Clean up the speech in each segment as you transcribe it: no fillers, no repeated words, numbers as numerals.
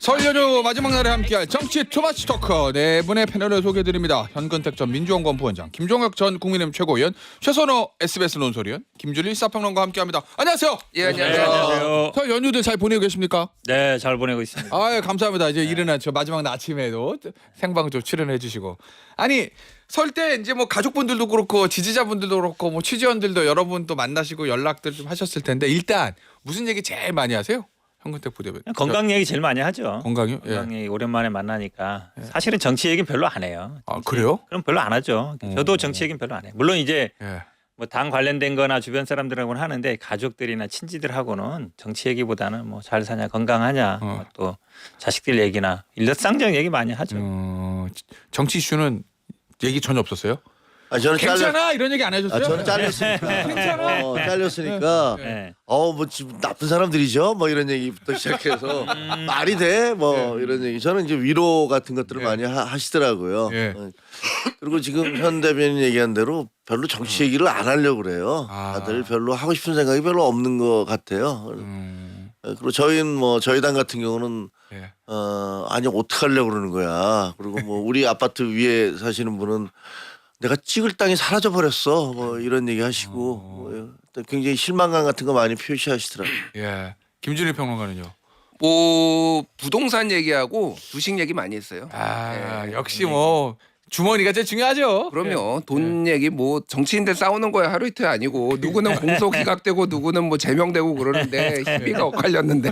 설 연휴 마지막 날에 함께할 정치 투마치 토커 네 분의 패널을 소개해드립니다. 현근택 전 민주연구원 부원장, 김종혁 전 국민의힘 최고위원, 최선호 SBS 논설위원, 김준일 시사평론가와 함께합니다. 안녕하세요. 예, 안녕하세요. 안녕하세요. 설 연휴들 잘 보내고 계십니까? 네, 잘 보내고 있습니다. 아, 감사합니다. 이제 이른 저 마지막 날 아침에도 생방 좀 출연해주시고. 아니 설 때 이제 뭐 가족분들도 그렇고 지지자분들도 그렇고 뭐 취재원들도 여러분 또 만나시고 연락들 좀 하셨을 텐데 일단 무슨 얘기 제일 많이 하세요? 현근택 부대변인. 건강 얘기 제일 많이 하죠. 건강이요? 건강 얘기 오랜만에 만나니까 사실은 정치 얘기는 별로 안 해요. 아 그래요? 그럼 별로 안 하죠. 저도 정치 얘기는 별로 안 해요. 물론 이제 예. 뭐 당 관련된 거나 주변 사람들하고는 하는데 가족들이나 친지들하고는 정치 얘기보다는 뭐 잘 사냐 건강하냐 또 자식들 얘기나 일상적 얘기 많이 하죠. 정치 이슈는 얘기 전혀 없었어요? 아, 저는 괜찮아 이런 얘기 안 해줬어요? 저는 잘렸으니까. 괜찮아. 잘렸으니까. 네. 뭐 지금 나쁜 사람들이죠. 뭐 이런 얘기부터 시작해서 말이 돼. 뭐 이런 얘기. 저는 이제 위로 같은 것들을 많이 하시더라고요. 예. 그리고 지금 현 대변인 얘기한 대로 별로 정치 얘기를 안 하려고 그래요. 아. 다들 별로 하고 싶은 생각이 별로 없는 것 같아요. 그리고 저희는 뭐 저희 당 같은 경우는 예. 아니 어떻게 하려고 그러는 거야. 그리고 뭐 우리 아파트 위에 사시는 분은 내가 찍을 땅이 사라져 버렸어. 뭐 이런 얘기 하시고 뭐 굉장히 실망감 같은 거 많이 표시하시더라고요. 예. 김준일 평론가는요? 뭐 부동산 얘기하고 주식 얘기 많이 했어요. 아 역시 뭐 주머니가 제일 중요하죠. 그럼요. 돈 얘기 뭐 정치인들 싸우는 거야 하루 이틀 아니고 누구는 공소 기각되고 누구는 뭐 제명되고 그러는데 희비가 엇갈렸는데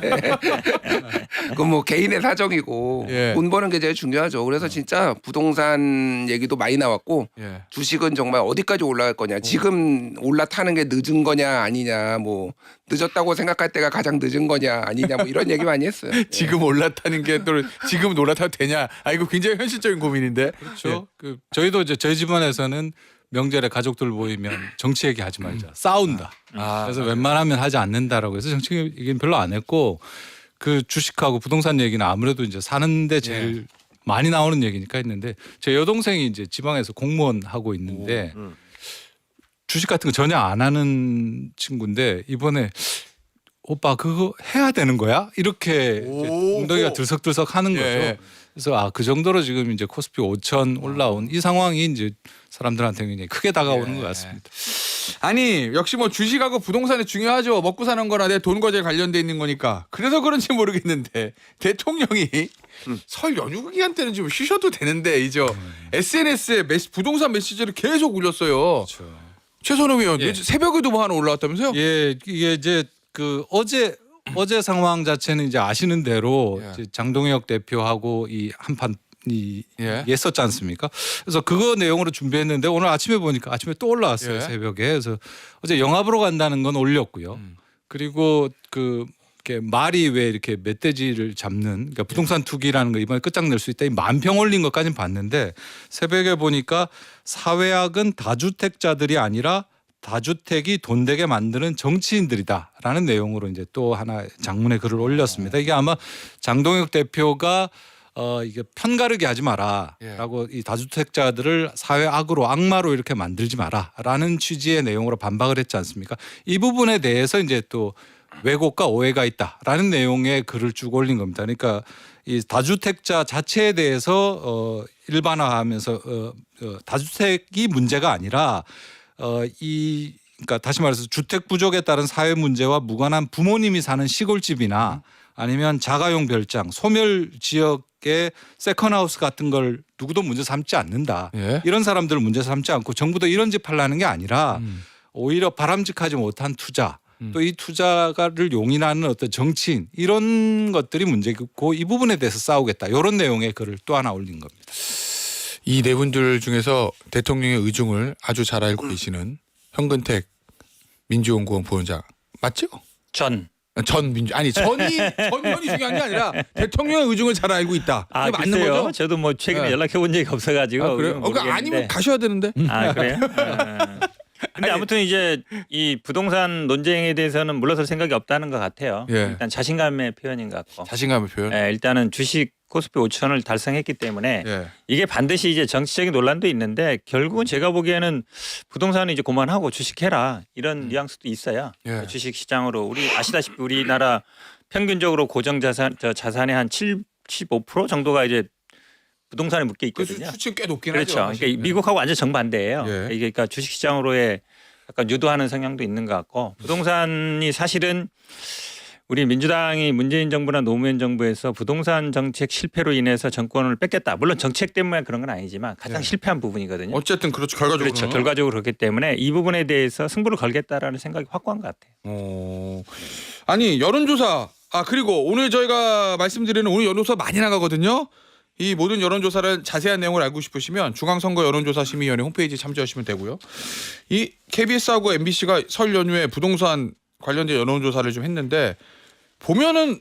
그건 뭐 개인의 사정이고 예. 돈 버는 게 제일 중요하죠. 그래서 진짜 부동산 얘기도 많이 나왔고 예. 주식은 정말 어디까지 올라갈 거냐. 지금 올라타는 게 늦은 거냐 아니냐 뭐 늦었다고 생각할 때가 가장 늦은 거냐 아니냐 뭐 이런 얘기 많이 했어요. 지금 올라타는 게 또 지금 올라타도 되냐? 아 이거 굉장히 현실적인 고민인데. 그렇죠. 저희도 이제 저희 집안에서는 명절에 가족들 모이면 정치 얘기하지 말자. 싸운다. 그래서 웬만하면 하지 않는다라고 해서 정치 얘기는 별로 안 했고 그 주식하고 부동산 얘기는 아무래도 이제 사는데 제일 많이 나오는 얘기니까 했는데 제 여동생이 이제 지방에서 공무원 하고 있는데 주식 같은 거 전혀 안 하는 친구인데 이번에 오빠 그거 해야 되는 거야? 이렇게 이제 엉덩이가 들썩들썩 하는 거죠. 예. 그래서 그 정도로 지금 이제 코스피 5천 올라온 이 상황이 이제 사람들한테 굉장히 크게 다가오는 것 같습니다. 아니 역시 뭐 주식하고 부동산이 중요하죠. 먹고 사는 거나 내 돈 거지에 관련돼 있는 거니까. 그래서 그런지 모르겠는데 대통령이 설 연휴 기간 때는 좀 쉬셔도 되는데 이제 SNS에 부동산 메시지를 계속 올렸어요. 그렇죠. 최선호 의원 예. 새벽에도 뭐 하나 올라왔다면서요? 예, 이게 이제 그 어제 상황 자체는 이제 아시는 대로 예. 이제 장동혁 대표하고 이 한판 이 예. 했었지 않습니까? 그래서 그거 내용으로 준비했는데 오늘 아침에 보니까 아침에 또 올라왔어요. 예. 새벽에. 그래서 어제 영화 보러 간다는 건 올렸고요. 그리고 그 이렇게 말이 왜 이렇게 멧돼지를 잡는 그러니까 부동산 투기라는 거 이번에 끝장낼 수 있다. 이 만평 올린 것까지는 봤는데 새벽에 보니까 사회학은 다주택자들이 아니라 다주택이 돈 되게 만드는 정치인들이다라는 내용으로 이제 또 하나 장문의 글을 올렸습니다. 이게 아마 장동혁 대표가 이게 편가르기 하지 마라라고 이 다주택자들을 사회악으로 악마로 이렇게 만들지 마라라는 취지의 내용으로 반박을 했지 않습니까? 이 부분에 대해서 이제 또 왜곡과 오해가 있다라는 내용의 글을 쭉 올린 겁니다. 그러니까 이 다주택자 자체에 대해서 일반화하면서 다주택이 문제가 아니라 그러니까 다시 말해서 주택 부족에 따른 사회 문제와 무관한 부모님이 사는 시골집이나 아니면 자가용 별장, 소멸 지역의 세컨하우스 같은 걸 누구도 문제 삼지 않는다. 예. 이런 사람들을 문제 삼지 않고 정부도 이런 집 하려는 게 아니라 오히려 바람직하지 못한 투자 또 이 투자를 용인하는 어떤 정치인 이런 것들이 문제고 이 부분에 대해서 싸우겠다. 이런 내용의 글을 또 하나 올린 겁니다. 이 네 분들 중에서 대통령의 의중을 아주 잘 알고 계시는 현근택 민주연구원 부원장 맞죠? 전 전현이 중요한 게 아니라 대통령의 의중을 잘 알고 있다. 그게 맞는 글쎄요. 거죠? 저도 뭐 최근에 네. 연락해 본 적이 없어가지고. 아, 그래요? 그러니까 아니면 가셔야 되는데. 아 그래요? 근데 아무튼 이제 이 부동산 논쟁에 대해서는 물러설 생각이 없다는 것 같아요. 예. 일단 자신감의 표현인 것 같고. 자신감의 표현. 예, 일단은 주식 코스피 5천을 달성했기 때문에 예. 이게 반드시 이제 정치적인 논란도 있는데 결국은 제가 보기에는 부동산은 이제 그만하고 주식해라 이런 뉘앙스도 있어야 예. 주식 시장으로 우리 아시다시피 우리나라 평균적으로 고정 자산의 한 65% 정도가 이제 부동산에 묶여 그 있거든요. 수치 꽤 높긴 그렇죠. 하죠. 사실. 그러니까 미국하고 완전 정반대예요. 예. 이게 그러니까 주식시장으로의 약간 유도하는 성향도 있는 것 같고 부동산이 사실은 우리 민주당이 문재인 정부나 노무현 정부에서 부동산 정책 실패로 인해서 정권을 뺏겼다. 물론 정책 때문에 그런 건 아니지만 가장 네. 실패한 부분이거든요. 어쨌든 그렇죠. 결과적으로. 그렇죠. 결과적으로 그렇기 때문에 이 부분에 대해서 승부를 걸겠다라는 생각이 확고한 것 같아요. 아니 여론조사 그리고 오늘 저희가 말씀드리는 오늘 여론조사 많이 나가거든요. 이 모든 여론조사를 자세한 내용을 알고 싶으시면 중앙선거 여론조사심의위원회 홈페이지 참조하시면 되고요. 이 KBS하고 MBC가 설 연휴에 부동산 관련된 여론조사를 좀 했는데 보면은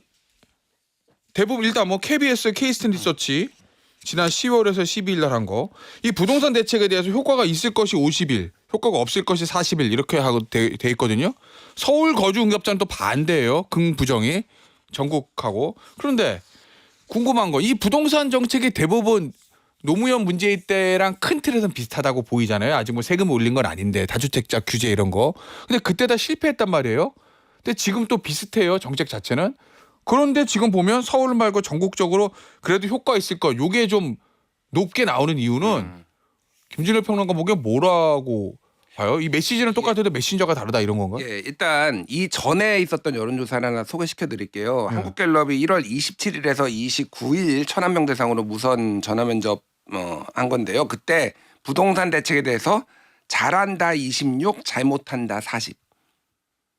대부분 일단 뭐 KBS 케이스튼 리서치 지난 10월에서 12일 날 한 거 이 부동산 대책에 대해서 효과가 있을 것이 50일, 효과가 없을 것이 40일 이렇게 하고 돼 있거든요. 서울 거주 응답자는 또 반대예요. 긍부정이 전국하고. 그런데 궁금한 거 이 부동산 정책이 대부분 노무현 문재인 때랑 큰 틀에서는 비슷하다고 보이잖아요. 아직 뭐 세금 올린 건 아닌데 다주택자 규제 이런 거. 근데 그때 다 실패했단 말이에요. 근데 지금 또 비슷해요. 정책 자체는. 그런데 지금 보면 서울 말고 전국적으로 그래도 효과 있을 거. 요게 좀 높게 나오는 이유는 김진일 평론가 보기엔 뭐라고 봐요? 이 메시지는 똑같아도 메신저가 다르다 이런 건가? 예, 일단 이 전에 있었던 여론조사를 하나 소개시켜 드릴게요. 한국갤럽이 1월 27일에서 29일 1,000명 대상으로 무선 전화 면접 한 건데요. 그때 부동산 대책에 대해서 잘한다 26, 잘못한다 40.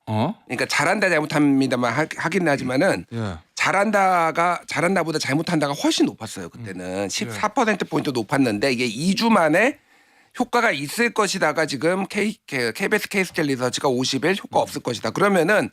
그러니까 잘한다 잘못합니다만 하긴 하지만은 예. 잘한다보다 잘못한다가 훨씬 높았어요. 그때는 14% 포인트 높았는데 이게 2주 만에 효과가 있을 것이다가 지금 KBS 케이스텔 리서치가 50일 효과 없을 것이다. 그러면은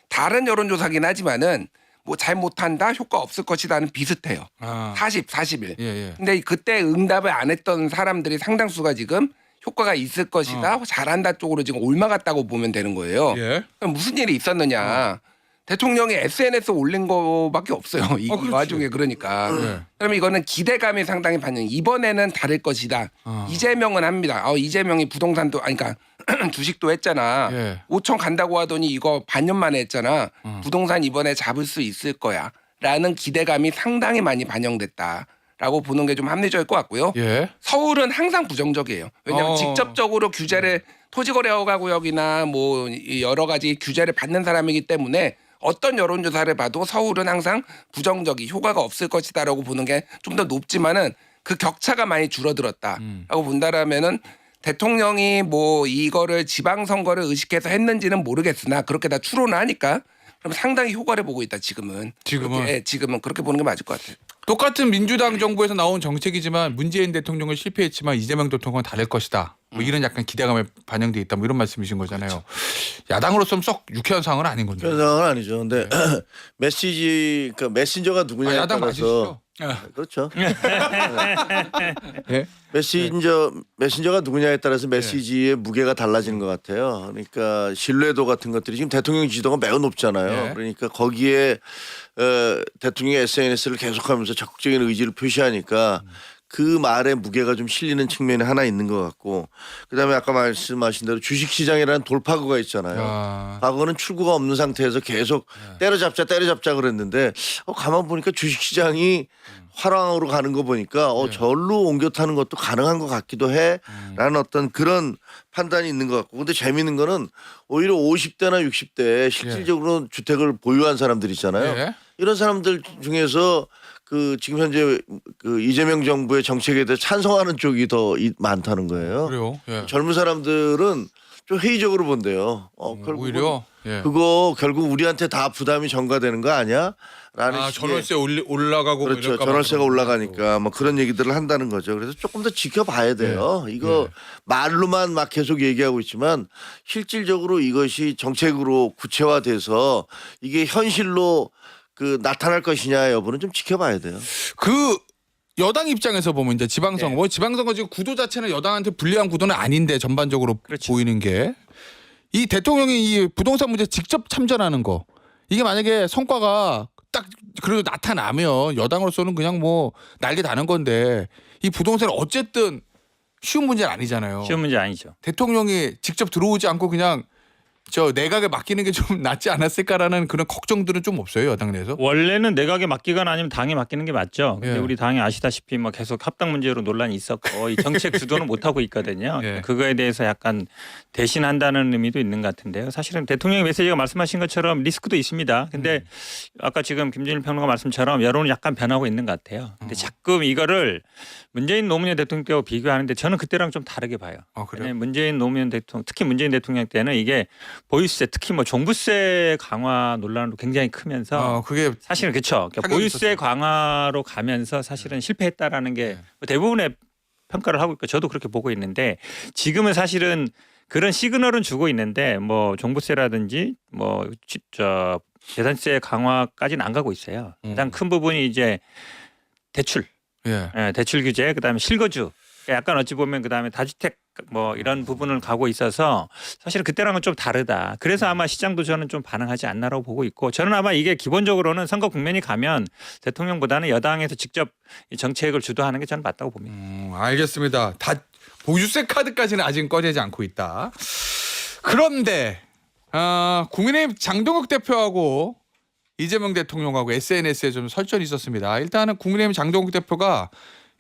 다른 여론조사긴 하지만은 뭐 잘못한다 효과 없을 것이다는 비슷해요. 40일. 예. 근데 그때 응답을 안 했던 사람들이 상당수가 지금 효과가 있을 것이다. 잘한다 쪽으로 지금 올라갔다고 보면 되는 거예요. 예. 그럼 무슨 일이 있었느냐. 대통령이 SNS 올린 거밖에 없어요. 이 그렇지. 와중에 그러니까. 네. 그러면 이거는 기대감이 상당히 반영. 이번에는 다를 것이다. 이재명은 합니다. 이재명이 부동산도 그러니까 주식도 했잖아. 예. 5천 간다고 하더니 이거 반년 만에 했잖아. 부동산 이번에 잡을 수 있을 거야. 라는 기대감이 상당히 많이 반영됐다라고 보는 게 좀 합리적일 것 같고요. 예. 서울은 항상 부정적이에요. 왜냐하면 직접적으로 규제를 토지거래허가구역이나 뭐 여러 가지 규제를 받는 사람이기 때문에 어떤 여론조사를 봐도 서울은 항상 부정적이 효과가 없을 것이다라고 보는 게 좀 더 높지만은 그 격차가 많이 줄어들었다라고 본다라면은 대통령이 뭐 이거를 지방선거를 의식해서 했는지는 모르겠으나 그렇게 다 추론을 하니까 그럼 상당히 효과를 보고 있다 지금은. 지금은 그렇게 보는 게 맞을 것 같아요. 똑같은 민주당 정부에서 나온 정책이지만 문재인 대통령은 실패했지만 이재명 대통령은 다를 것이다. 뭐 이런 약간 기대감에 반영돼 있다. 뭐 이런 말씀이신 거잖아요. 그렇죠. 야당으로서는 썩 유쾌한 상황은 아닌 건데. 그런 상황은 아니죠. 근데 메시지 그러니까 메신저가 누구냐에 야당 따라서 맞으시죠? 그렇죠. 예. 메신저가 누구냐에 따라서 메시지의 무게가 달라지는 것 같아요. 그러니까 신뢰도 같은 것들이 지금 대통령 지지도가 매우 높잖아요. 네. 그러니까 거기에 대통령의 SNS를 계속하면서 적극적인 의지를 표시하니까 그 말에 무게가 좀 실리는 측면이 하나 있는 것 같고 그다음에 아까 말씀하신 대로 주식시장이라는 돌파구가 있잖아요. 과거는 출구가 없는 상태에서 계속 때려잡자 그랬는데 가만 보니까 주식시장이 화랑으로 가는 거 보니까 절로 옮겨 타는 것도 가능한 것 같기도 해라는 어떤 그런 판단이 있는 것 같고 근데 재미있는 거는 오히려 50대나 60대 실질적으로 주택을 보유한 사람들 있잖아요. 예. 이런 사람들 중에서 그 지금 현재 그 이재명 정부의 정책에 대해 찬성하는 쪽이 더 많다는 거예요. 그래요. 예. 젊은 사람들은 좀 회의적으로 본대요. 결국은 오히려 예. 그거 결국 우리한테 다 부담이 전가되는 거 아니야? 라는 식의 전월세 올라가고 그렇죠. 뭐 이럴까 봐 전월세가 그런 올라가니까 뭐 그런 얘기들을 한다는 거죠. 그래서 조금 더 지켜봐야 돼요. 이거 말로만 막 계속 얘기하고 있지만 실질적으로 이것이 정책으로 구체화돼서 이게 현실로 그 나타날 것이냐 여부는 좀 지켜봐야 돼요. 그 여당 입장에서 보면 이제 지방선거, 뭐 지방선거 지금 구도 자체는 여당한테 불리한 구도는 아닌데 전반적으로 그렇죠. 보이는 게 이 대통령이 이 부동산 문제 직접 참전하는 거 이게 만약에 성과가 딱 그래도 나타나면 여당으로서는 그냥 뭐 난리 나는 건데 이 부동산은 어쨌든 쉬운 문제는 아니잖아요. 쉬운 문제 아니죠. 대통령이 직접 들어오지 않고 그냥 저 내각에 맡기는 게 좀 낫지 않았을까라는 그런 걱정들은 좀 없어요 여당 내에서? 원래는 내각에 맡기거나 아니면 당에 맡기는 게 맞죠. 근데 예. 우리 당이 아시다시피 뭐 계속 합당 문제로 논란이 있었고 이 정책 주도는 못 하고 있거든요. 예. 그거에 대해서 약간 대신한다는 의미도 있는 것 같은데요. 사실은 대통령의 메시지가 말씀하신 것처럼 리스크도 있습니다. 근데 아까 지금 김준일 평론가 말씀처럼 여론은 약간 변하고 있는 것 같아요. 근데 자꾸 이거를 문재인 노무현 대통령 때하고 비교하는데 저는 그때랑 좀 다르게 봐요. 그래요? 왜냐하면 문재인 노무현 대통령 특히 문재인 대통령 때는 이게 보유세 특히 뭐 종부세 강화 논란으로 굉장히 크면서 그게 사실은 그렇죠. 그러니까 타격이 보유세 있었죠. 강화로 가면서 사실은 실패했다라는 게 대부분의 평가를 하고 있고 저도 그렇게 보고 있는데 지금은 사실은 그런 시그널은 주고 있는데 뭐 종부세라든지 뭐 재산세 강화까지는 안 가고 있어요. 가장 큰 부분이 이제 대출, 대출 규제, 그다음에 실거주. 약간 어찌 보면 그다음에 다주택 뭐 이런 부분을 가고 있어서 사실은 그때랑은 좀 다르다. 그래서 아마 시장도 저는 좀 반응하지 않나라고 보고 있고 저는 아마 이게 기본적으로는 선거 국면이 가면 대통령보다는 여당에서 직접 이 정책을 주도하는 게 저는 맞다고 봅니다. 알겠습니다. 다 보유세 카드까지는 아직 꺼내지 않고 있다. 그런데 국민의힘 장동혁 대표하고 이재명 대통령하고 SNS에 좀 설전이 있었습니다. 일단은 국민의힘 장동혁 대표가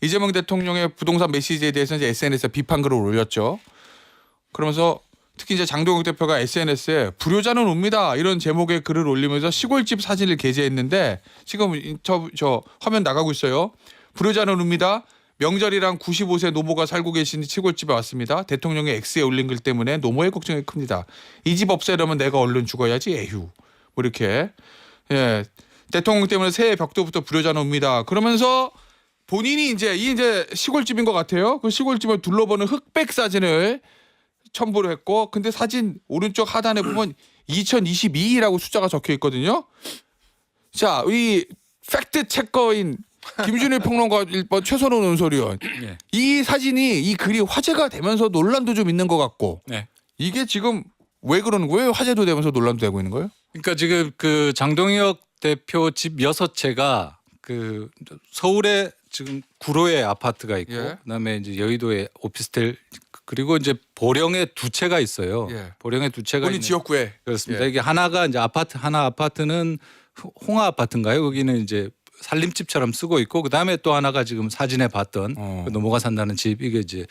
이재명 대통령의 부동산 메시지에 대해서 이제 SNS에 비판글을 올렸죠. 그러면서 특히 이제 장동혁 대표가 SNS에 불효자는 옵니다 이런 제목의 글을 올리면서 시골집 사진을 게재했는데 지금 저 화면 나가고 있어요. 불효자는 옵니다. 명절이랑 95세 노모가 살고 계신 시골집에 왔습니다. 대통령이 X에 올린 글 때문에 노모의 걱정이 큽니다. 이 집 없애려면 내가 얼른 죽어야지 에휴. 뭐 이렇게 대통령 때문에 새해 벽도부터 불효자는 옵니다. 그러면서 본인이 이제 시골집인 것 같아요. 그 시골집을 둘러보는 흑백 사진을 첨부를 했고, 근데 사진 오른쪽 하단에 보면 2022라고 숫자가 적혀 있거든요. 자, 이 팩트 체커인 김준일 평론가 1번 최선호 논설위원. 네. 이 사진이 이 글이 화제가 되면서 논란도 좀 있는 것 같고. 네. 이게 지금 왜 그러는 거예요? 화제도 되면서 논란도 되고 있는 거예요? 그러니까 지금 그 장동혁 대표 집 6채가 그 서울에 지금 구로에 아파트가 있고 그다음에 이제 여의도에 오피스텔 그리고 이제 보령에 2채가 있어요. 보령에 2채가 본인 있는 지역구에. 그렇습니다. 이게 하나가 이제 하나 아파트는 홍하 아파트인가요? 거기는 이제 살림집처럼 쓰고 있고 그다음에 또 하나가 지금 사진에 봤던 그 노모가 산다는 집 이게 이제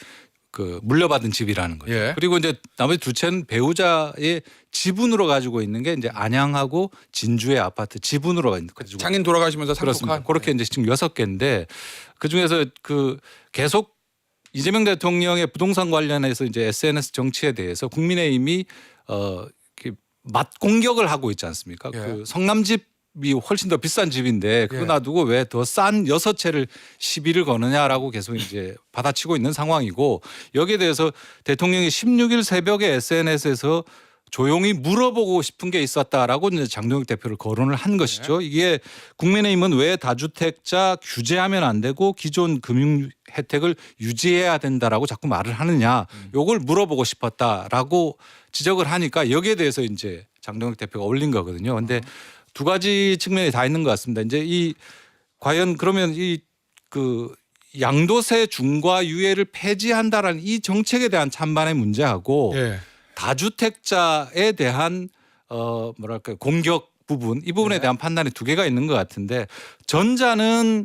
그 물려받은 집이라는 거죠. 그리고 이제 나머지 2채는 배우자의 지분으로 가지고 있는 게 이제 안양하고 진주의 아파트 지분으로 가지고 장인 돌아가시면서 그렇습니다. 상속한. 그렇게 이제 지금 6개인데 그 중에서 그 계속 이재명 대통령의 부동산 관련해서 이제 SNS 정치에 대해서 국민의힘이 맞 공격을 하고 있지 않습니까? 그 성남집이 훨씬 더 비싼 집인데 그거 놔두고 왜 더 싼 6채를 시비를 거느냐라고 계속 이제 받아치고 있는 상황이고 여기에 대해서 대통령이 16일 새벽에 SNS에서 조용히 물어보고 싶은 게 있었다라고 이제 장동혁 대표를 거론을 한 것이죠. 이게 국민의힘은 왜 다주택자 규제하면 안 되고 기존 금융 혜택을 유지해야 된다라고 자꾸 말을 하느냐. 요걸 물어보고 싶었다라고 지적을 하니까 여기에 대해서 이제 장동혁 대표가 올린 거거든요. 근데 두 가지 측면이 다 있는 것 같습니다. 이제 이 과연 그러면 이 그 양도세 중과 유예를 폐지한다라는 이 정책에 대한 찬반의 문제하고 다주택자에 대한 뭐랄까 공격 부분 이 부분에 대한 판단이 두 개가 있는 것 같은데 전자는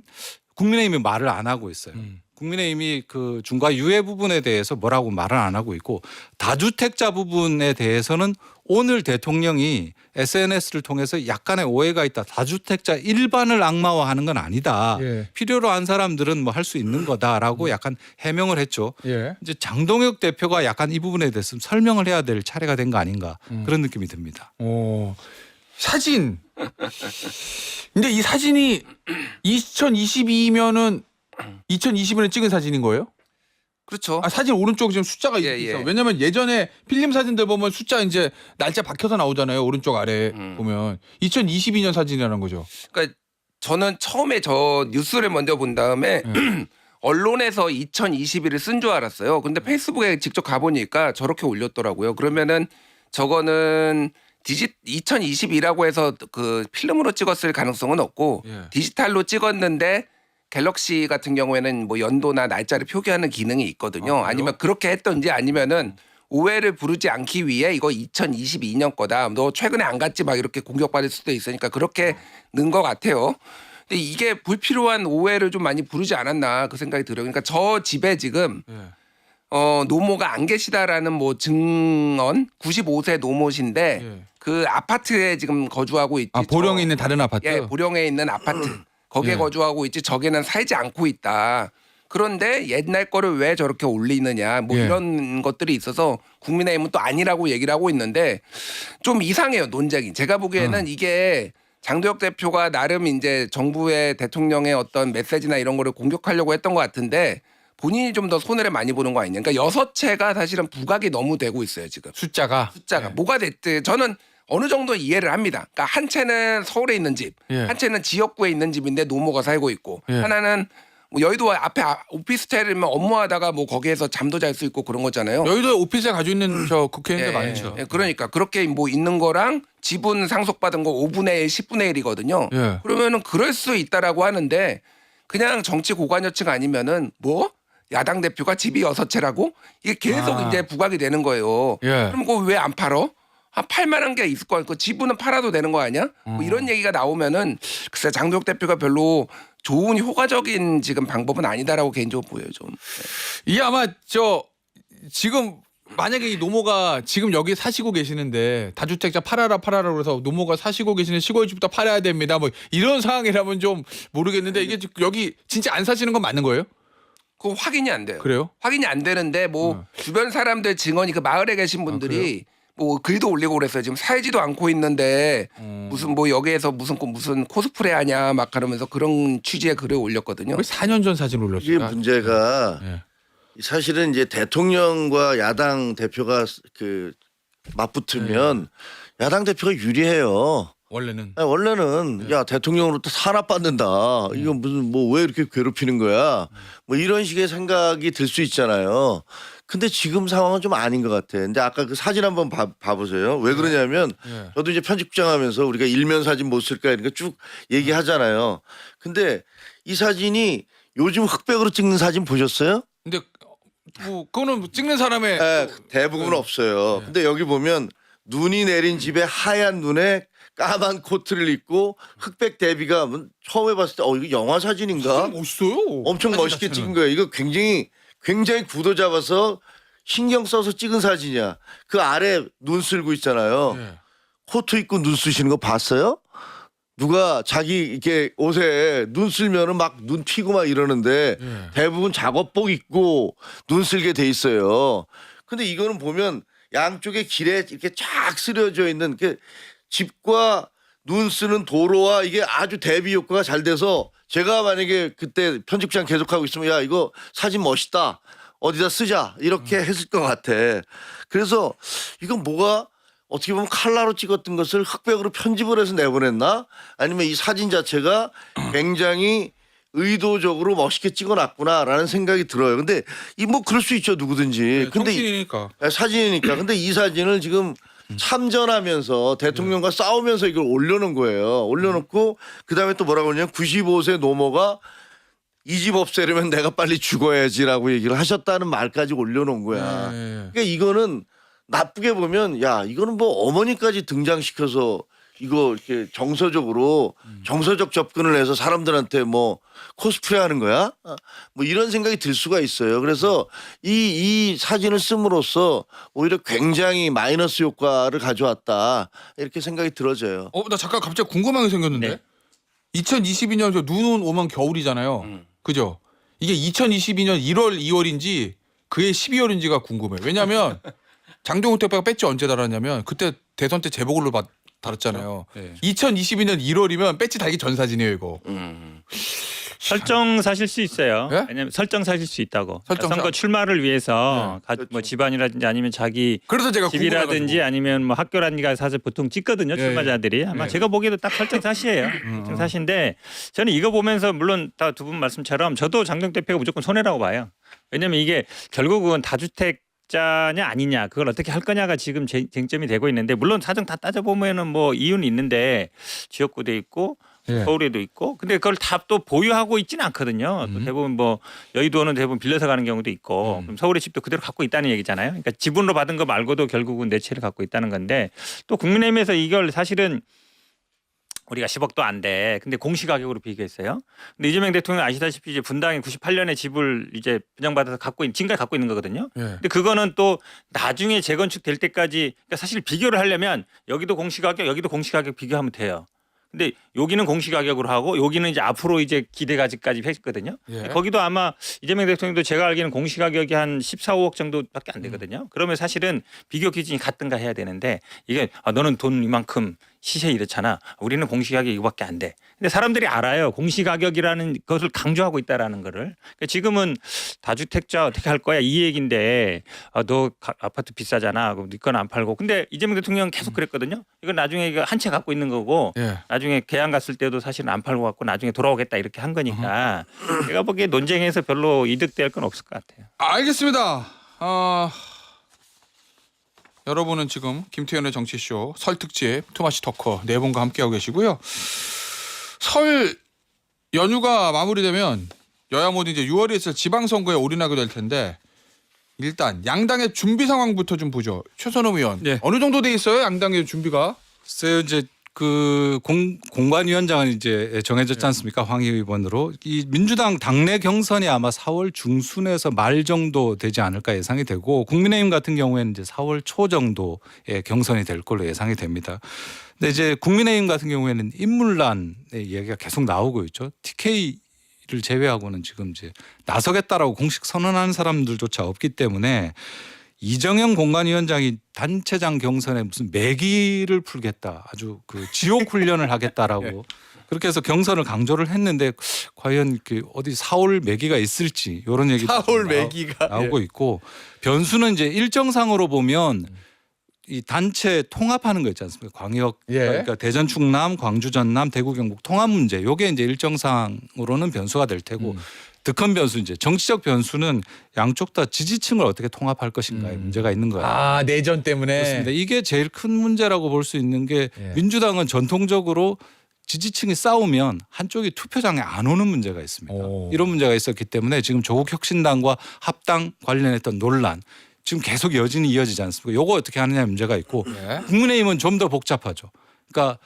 국민의힘이 말을 안 하고 있어요. 국민의힘이 그 중과 유예 부분에 대해서 뭐라고 말을 안 하고 있고 다주택자 부분에 대해서는 오늘 대통령이 SNS를 통해서 약간의 오해가 있다. 다주택자 일반을 악마화하는 건 아니다. 필요로 한 사람들은 뭐 할 수 있는 거다라고 약간 해명을 했죠. 이제 장동혁 대표가 약간 이 부분에 대해서 설명을 해야 될 차례가 된 거 아닌가 그런 느낌이 듭니다. 사진. 근데 이 사진이 2022면은 2020년에 찍은 사진인 거예요? 그렇죠. 사진 오른쪽 지금 숫자가 예, 있어. 예. 왜냐면 예전에 필름 사진들 보면 숫자 이제 날짜 박혀서 나오잖아요. 오른쪽 아래 보면 2022년 사진이라는 거죠. 그러니까 저는 처음에 저 뉴스를 먼저 본 다음에 언론에서 2021을 쓴 줄 알았어요. 근데 페이스북에 직접 가보니까 저렇게 올렸더라고요. 그러면은 저거는 2022라고 해서 그 필름으로 찍었을 가능성은 없고 디지털로 찍었는데 갤럭시 같은 경우에는 뭐 연도나 날짜를 표기하는 기능이 있거든요. 아니면 그렇게 했던지 아니면은 오해를 부르지 않기 위해 이거 2022년 거다. 너 최근에 안 갔지 막 이렇게 공격받을 수도 있으니까 그렇게 넣은 것 같아요. 근데 이게 불필요한 오해를 좀 많이 부르지 않았나 그 생각이 들어요. 그러니까 저 집에 지금 예. 노모가 안 계시다라는 뭐 증언 95세 노모신데 예. 그 아파트에 지금 거주하고 있지. 아 보령에 있는 다른 아파트. 예, 보령에 있는 아파트 거기에 예. 거주하고 있지 저기는 살지 않고 있다. 그런데 옛날 거를 왜 저렇게 올리느냐 뭐 예. 이런 것들이 있어서 국민의힘은 또 아니라고 얘기를 하고 있는데 좀 이상해요 논쟁이. 제가 보기에는 이게 장도혁 대표가 나름 이제 정부의 대통령의 어떤 메시지나 이런 거를 공격하려고 했던 것 같은데 본인이 좀 더 손해를 많이 보는 거 아니냐. 그러니까 6채가 사실은 부각이 너무 되고 있어요 지금. 숫자가. 숫자가 예. 뭐가 됐든 저는 어느 정도 이해를 합니다. 그러니까 한 채는 서울에 있는 집, 예. 한 채는 지역구에 있는 집인데 노모가 살고 있고 예. 하나는 뭐 여의도 앞에 오피스텔이면 업무하다가 뭐 거기에서 잠도 잘 수 있고 그런 거잖아요. 여의도에 오피스에 가지고 있는 저 국회의원들 예, 많죠. 예, 그러니까 그렇게 뭐 있는 거랑 지분 상속받은 거 5분의 1, 10분의 1이거든요. 예. 그러면은 그럴 수 있다라고 하는데 그냥 정치 고관여층 아니면은 뭐 야당 대표가 집이 6채라고 이게 계속 아. 이제 부각이 되는 거예요. 예. 그럼 그거 왜 안 팔어? 한 팔만한 게 있을 거 같고 지분은 팔아도 되는 거 아니야? 뭐 이런 얘기가 나오면은 글쎄 장도혁 대표가 별로 좋은 효과적인 지금 방법은 아니다라고 개인적으로 보여요 좀. 이게 아마 저 지금 만약에 이 노모가 지금 여기 사시고 계시는데 다주택자 팔아라 그래서 노모가 사시고 계시는 시골집부터 팔아야 됩니다. 뭐 이런 상황이라면 좀 모르겠는데 이게 여기 진짜 안 사시는 건 맞는 거예요? 그거 확인이 안 돼요. 그래요? 확인이 안 되는데 뭐 주변 사람들 증언이 그 마을에 계신 분들이 뭐 글도 올리고 그랬어요. 지금 살지도 않고 있는데 무슨 뭐 여기에서 무슨 코스프레 하냐 막 그러면서 그런 취지의 글을 올렸거든요. 왜 4년 전 사진 이게 올렸을까? 문제가 예. 사실은 이제 대통령과 야당 대표가 그 맞붙으면 야당 대표가 유리해요. 원래는. 아니, 원래는 야 대통령으로부터 산압받는다. 이거 무슨 뭐 왜 이렇게 괴롭히는 거야? 뭐 이런 식의 생각이 들 수 있잖아요. 근데 지금 상황은 좀 아닌 것 같아. 근데 아까 그 사진 한번 봐보세요. 왜 그러냐면 예. 저도 이제 편집장 하면서 우리가 일면 사진 못 쓸까 이런 거 쭉 얘기하잖아요. 근데 이 사진이 요즘 흑백으로 찍는 사진 보셨어요? 근데 뭐 그거는 찍는 사람의 네, 대부분 없어요. 근데 여기 보면 눈이 내린 집에 하얀 눈에 까만 코트를 입고 흑백 대비가 처음에 봤을 때 이거 영화 사진인가? 멋있어요. 엄청 사진 멋있게 자체는. 찍은 거예요. 이거 굉장히 구도 잡아서 신경 써서 찍은 사진이야. 그 아래 눈 쓸고 있잖아요. 예. 코트 입고 눈 쓰시는 거 봤어요? 누가 자기 이렇게 옷에 눈 쓸면은 막 눈 튀고 막 이러는데 예. 대부분 작업복 입고 눈 쓸게 돼 있어요. 근데 이거는 보면 양쪽에 길에 이렇게 쫙 쓰려져 있는 그 집과 눈 쓰는 도로와 이게 아주 대비 효과가 잘 돼서 제가 만약에 그때 편집장 계속하고 있으면 야 이거 사진 멋있다 어디다 쓰자 이렇게 했을 것 같아. 그래서 이건 뭐가 어떻게 보면 칼라로 찍었던 것을 흑백으로 편집을 해서 내보냈나? 아니면 이 사진 자체가 굉장히 의도적으로 멋있게 찍어놨구나라는 생각이 들어요. 근데 이 뭐 그럴 수 있죠 누구든지. 근데 정치니까. 사진이니까. 근데 이 사진을 지금 참전하면서 대통령과 싸우면서 이걸 올려놓은 거예요. 올려놓고 그다음에 또 뭐라고 그러냐면 95세 노모가 이 집 없애려면 내가 빨리 죽어야지라고 얘기를 하셨다는 말까지 올려놓은 거야. 예. 그러니까 이거는 나쁘게 보면 야 이거는 뭐 어머니까지 등장시켜서 이거 이렇게 정서적 접근을 해서 사람들한테 뭐 코스프레 하는 거야? 뭐 이런 생각이 들 수가 있어요. 그래서 이 사진을 씀으로써 오히려 굉장히 마이너스 효과를 가져왔다. 이렇게 생각이 들어져요. 나 잠깐 갑자기 궁금한 게 생겼는데. 네. 2022년 저 눈 오면 겨울이잖아요. 그죠? 이게 2022년 1월, 2월인지 그해 12월인지가 궁금해요. 왜냐하면 장동훈 대표가 배지 언제 달았냐면 그때 대선 때 재보궐로 달았잖아요. 네. 2022년 1월이면 배지 달기 전 사진이에요, 이거. 설정 사실 수 있어요. 예? 왜냐면 설정 사실 수 있다고. 설정 선거 출마를 위해서 그렇죠. 뭐 집안이라든지 아니면 자기 그래서 제가 집이라든지 궁금해가지고. 아니면 뭐 학교라든지 가서 사실 보통 찍거든요. 예, 출마자들이. 아마 예. 제가 보기에도 딱 설정 사실이에요. 설정 사실인데 저는 이거 보면서 물론 다 두 분 말씀처럼 저도 장동 대표가 무조건 손해라고 봐요. 왜냐면 이게 결국은 다주택자냐 아니냐 그걸 어떻게 할 거냐가 지금 쟁점이 되고 있는데 물론 사정 다 따져보면은 뭐 이유는 있는데 지역구도 있고 예. 서울에도 있고. 근데 그걸 다 또 보유하고 있지는 않거든요. 또 대부분 뭐 여의도는 대부분 빌려서 가는 경우도 있고. 그럼 서울의 집도 그대로 갖고 있다는 얘기잖아요. 그러니까 지분으로 받은 거 말고도 결국은 내 채를 갖고 있다는 건데 또 국민의힘에서 이걸 사실은 우리가 10억도 안 돼. 근데 공시가격으로 비교했어요. 근데 이재명 대통령 아시다시피 이제 분당에 98년에 집을 이제 분양받아서 지금까지 갖고 있는 거거든요. 예. 근데 그거는 또 나중에 재건축 될 때까지 그러니까 사실 비교를 하려면 여기도 공시가격 여기도 공시가격 비교하면 돼요. 근데 여기는 공시가격으로 하고 여기는 이제 앞으로 이제 기대가지까지 했거든요. 예. 거기도 아마 이재명 대통령도 제가 알기로는 공시가격이 한 14, 5억 정도밖에 안 되거든요. 그러면 사실은 비교 기준이 같든가 해야 되는데 이게 너는 돈 이만큼 시세 이렇잖아. 우리는 공시가격이 이거밖에 안 돼. 근데 사람들이 알아요. 공시가격이라는 것을 강조하고 있다라는 거를. 그러니까 지금은 다주택자 어떻게 할 거야 이 얘기인데 너 아파트 비싸잖아. 그럼 네 건 안 팔고. 근데 이재명 대통령은 계속 그랬거든요. 이건 나중에 한 채 갖고 있는 거고 예. 나중에 개항 갔을 때도 사실은 안 팔고 갖고 나중에 돌아오겠다 이렇게 한 거니까 제가 보기에 논쟁에서 별로 이득될 건 없을 것 같아요. 알겠습니다. 여러분은 지금 김태현의 정치쇼 설 특집 투마치 터커 네 분과 함께하고 계시고요. 설 연휴가 마무리되면 여야 모두 이제 6월에 있을 지방선거에 올인하게 될 텐데 일단 양당의 준비 상황부터 좀 보죠. 최선호 의원 네. 어느 정도 돼 있어요? 양당의 준비가? 글쎄요, 이제 그 공관위원장은 이제 정해졌지 않습니까? 황희 의원으로 이 민주당 당내 경선이 아마 4월 중순에서 말 정도 되지 않을까 예상이 되고 국민의힘 같은 경우에는 이제 4월 초 정도에 경선이 될 걸로 예상이 됩니다. 근데 이제 국민의힘 같은 경우에는 인물난의 이야기가 계속 나오고 있죠. TK를 제외하고는 지금 이제 나서겠다라고 공식 선언하는 사람들조차 없기 때문에 이정영 공관위원장이 단체장 경선에 무슨 매기를 풀겠다, 아주 그 지옥 훈련을 하겠다라고 그렇게 해서 경선을 강조를 했는데 과연 그 어디 4월 매기가 있을지 이런 얘기도 4월 매기가 나오고 있고 변수는 이제 일정상으로 보면 이 단체 통합하는 거 있지 않습니까? 광역 예. 그러니까 대전 충남, 광주 전남, 대구 경북 통합 문제. 요게 이제 일정상으로는 변수가 될 테고 득한 변수 이제 정치적 변수는 양쪽 다 지지층을 어떻게 통합할 것인가에 문제가 있는 거예요. 아 내전 때문에. 그렇습니다. 이게 제일 큰 문제라고 볼 수 있는 게 예. 민주당은 전통적으로 지지층이 싸우면 한쪽이 투표장에 안 오는 문제가 있습니다. 오. 이런 문제가 있었기 때문에 지금 조국 혁신당과 합당 관련했던 논란 지금 계속 여진이 이어지지 않습니까? 요거 어떻게 하느냐 문제가 있고 예. 국민의힘은 좀 더 복잡하죠. 그러니까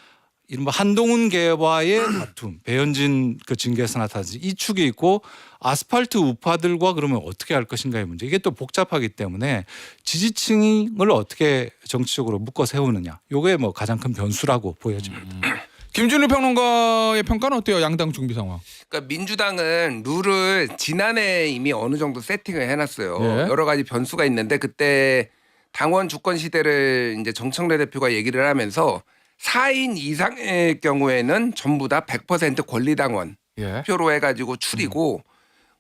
이른바 한동훈계와의 다툼, 배현진 그 징계선언하든지 이 축이 있고 아스팔트 우파들과 그러면 어떻게 할 것인가의 문제. 이게 또 복잡하기 때문에 지지층을 어떻게 정치적으로 묶어 세우느냐. 요게 뭐 가장 큰 변수라고 보여집니다. 김준일 평론가의 평가는 어때요? 양당 준비 상황. 그러니까 민주당은 룰을 지난해 이미 어느 정도 세팅을 해놨어요. 예. 여러 가지 변수가 있는데 그때 당원 주권 시대를 이제 정청래 대표가 얘기를 하면서 4인 이상의 경우에는 전부 다 100% 권리당원 예. 표로 해가지고 추리고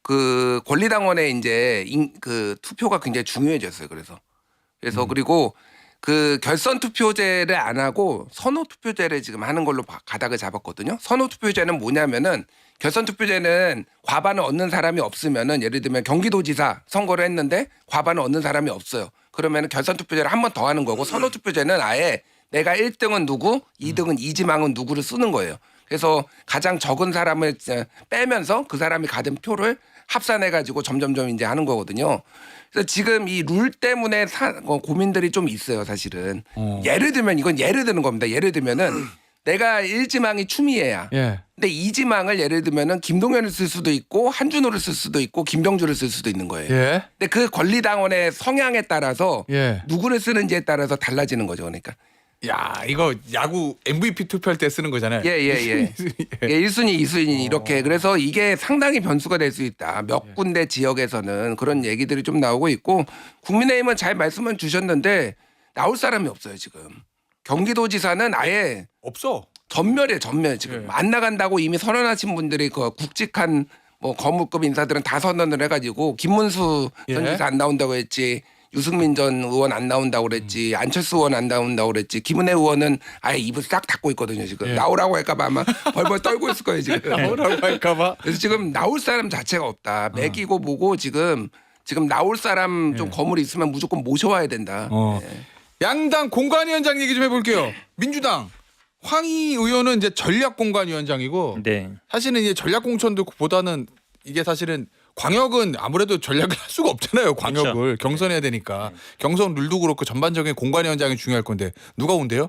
그 권리당원의 이제 그 투표가 굉장히 중요해졌어요. 그래서 그리고 그 결선 투표제를 안 하고 선호 투표제를 지금 하는 걸로 가닥을 잡았거든요. 선호 투표제는 뭐냐면은 결선 투표제는 과반을 얻는 사람이 없으면은 예를 들면 경기도지사 선거를 했는데 과반을 얻는 사람이 없어요. 그러면은 결선 투표제를 한 번 더 하는 거고 선호 투표제는 아예 내가 1등은 누구, 2등은 이지망은 누구를 쓰는 거예요. 그래서 가장 적은 사람을 빼면서 그 사람이 받은 표를 합산해가지고 점점점 이제 하는 거거든요. 그래서 지금 이 룰 때문에 고민들이 좀 있어요, 사실은. 예를 들면 이건 예를 드는 겁니다. 예를 들면은 내가 1지망이 추미애야. 예. 근데 2지망을 예를 들면은 김동연을 쓸 수도 있고 한준호를 쓸 수도 있고 김병주를 쓸 수도 있는 거예요. 예. 근데 그 권리당원의 성향에 따라서 예. 누구를 쓰는지에 따라서 달라지는 거죠, 그러니까. 야 이거 야구 MVP 투표할 때 쓰는 거잖아요. 예. 1순위, 2순위 이렇게. 그래서 이게 상당히 변수가 될 수 있다. 몇 군데 지역에서는 그런 얘기들이 좀 나오고 있고 국민의힘은 잘 말씀을 주셨는데 나올 사람이 없어요 지금. 경기도지사는 아예 없어. 전멸이에요 전멸 지금. 안 나간다고 이미 선언하신 분들이 그 굵직한 뭐 거물급 인사들은 다 선언을 해가지고 김문수 전 지사 안 나온다고 했지. 유승민 전 의원 안 나온다고 그랬지. 안철수 의원 안 나온다고 그랬지. 김은혜 의원은 아예 입을 싹 닫고 있거든요 지금. 나오라고 할까 봐 아마 벌벌 떨고 있을 거예요 지금. 나오라고 할까 봐. 그래서 지금 나올 사람 자체가 없다. 매기고 뭐고 지금 나올 사람 좀 거물이 있으면 무조건 모셔와야 된다. 양당 공관위원장 얘기 좀 해볼게요. 민주당 황희 의원은 이제 전략공관위원장이고 네. 사실은 이제 전략공천보다는 이게 사실은 광역은 아무래도 전략을 할 수가 없잖아요. 광역을 그렇죠. 경선해야 되니까 경선 룰도 그렇고 전반적인 공관위원장이 중요할 건데 누가 온대요?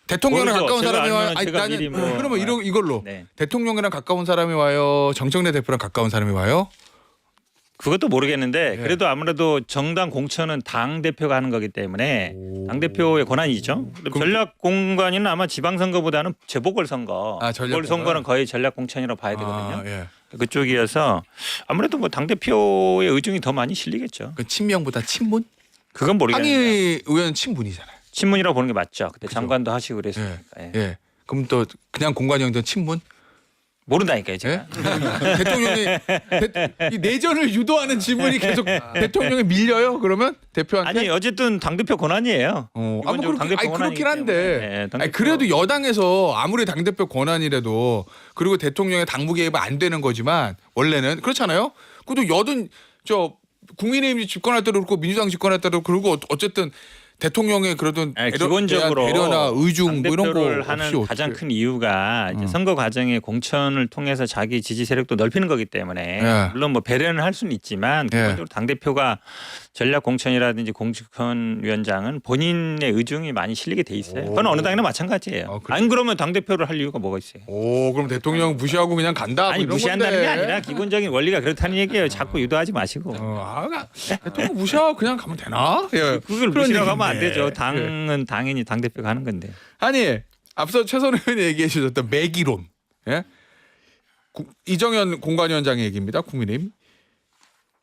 대통령이랑 모르죠. 가까운 제가 사람이 와요. 알면 아니 제가 나는 미리 뭐- 그러면 이걸로 네. 대통령이랑 가까운 사람이 와요. 정청래 대표랑 가까운 사람이 와요. 그것도 모르겠는데 네. 그래도 아무래도 정당 공천은 당 대표가 하는 거기 때문에 당 대표의 권한이죠. 전략 공관위는 아마 지방선거보다는 재보궐선거. 아, 전략 재보궐선거는 거의 전략 공천이라고 봐야 되거든요. 아, 예. 그쪽이어서 아무래도 뭐 당 대표의 의중이 더 많이 실리겠죠. 그 친명보다 친문? 그건 모르겠는데 황희 의원은 친문이잖아요. 친문이라고 보는 게 맞죠. 그때 그죠. 장관도 하시고 그랬으니까. 예. 예. 그럼 또 그냥 공관위원장 친문? 모른다니까요, 제가. 예? 대통령이 이 내전을 유도하는 질문이 계속 대통령에 밀려요. 그러면 대표한테 아니 어쨌든 당 대표 권한이에요. 그렇긴, 기본적으로 당대표 그렇긴 권한이기 한데 때문에. 네, 당대표. 아니, 그래도 여당에서 아무리 당대표 권한이라도 그리고 대통령의 당무 개입은 안 되는 거지만 원래는 그렇잖아요. 그래도 여든 저 국민의힘이 집권할 때도 그렇고 민주당 집권할 때도 그러고 어쨌든 대통령의 그러던 아니, 기본적으로 배려나 의중 뭐 이런 당대표를 거 하는 없이 가장 어떻게- 큰 이유가 이제 선거 과정에 공천을 통해서 자기 지지 세력도 넓히는 거기 때문에 예. 물론 뭐 배려는 할 수는 있지만 예. 기본적으로 당 대표가 전략 공천이라든지 공천위원장은 본인의 의중이 많이 실리게 돼 있어요. 그건 어느 당이나 마찬가지예요. 그렇죠. 안 그러면 당 대표를 할 이유가 뭐가 있어요? 오 그럼 대통령 무시하고 그냥 간다. 뭐 아니 이런 무시한다는 건데. 게 아니라 기본적인 원리가 그렇다는 얘기예요. 자꾸 유도하지 마시고. 대통령 무시하고 그냥 가면 되나? 예. 그걸 그런 무시라고 하면 안 얘기인데. 되죠. 예. 당은 당연히 당 대표가 하는 건데. 아니 앞서 최선우 의원이 얘기해 주셨던 매기론. 예? 이정현 공관위원장의 얘기입니다. 국민의힘.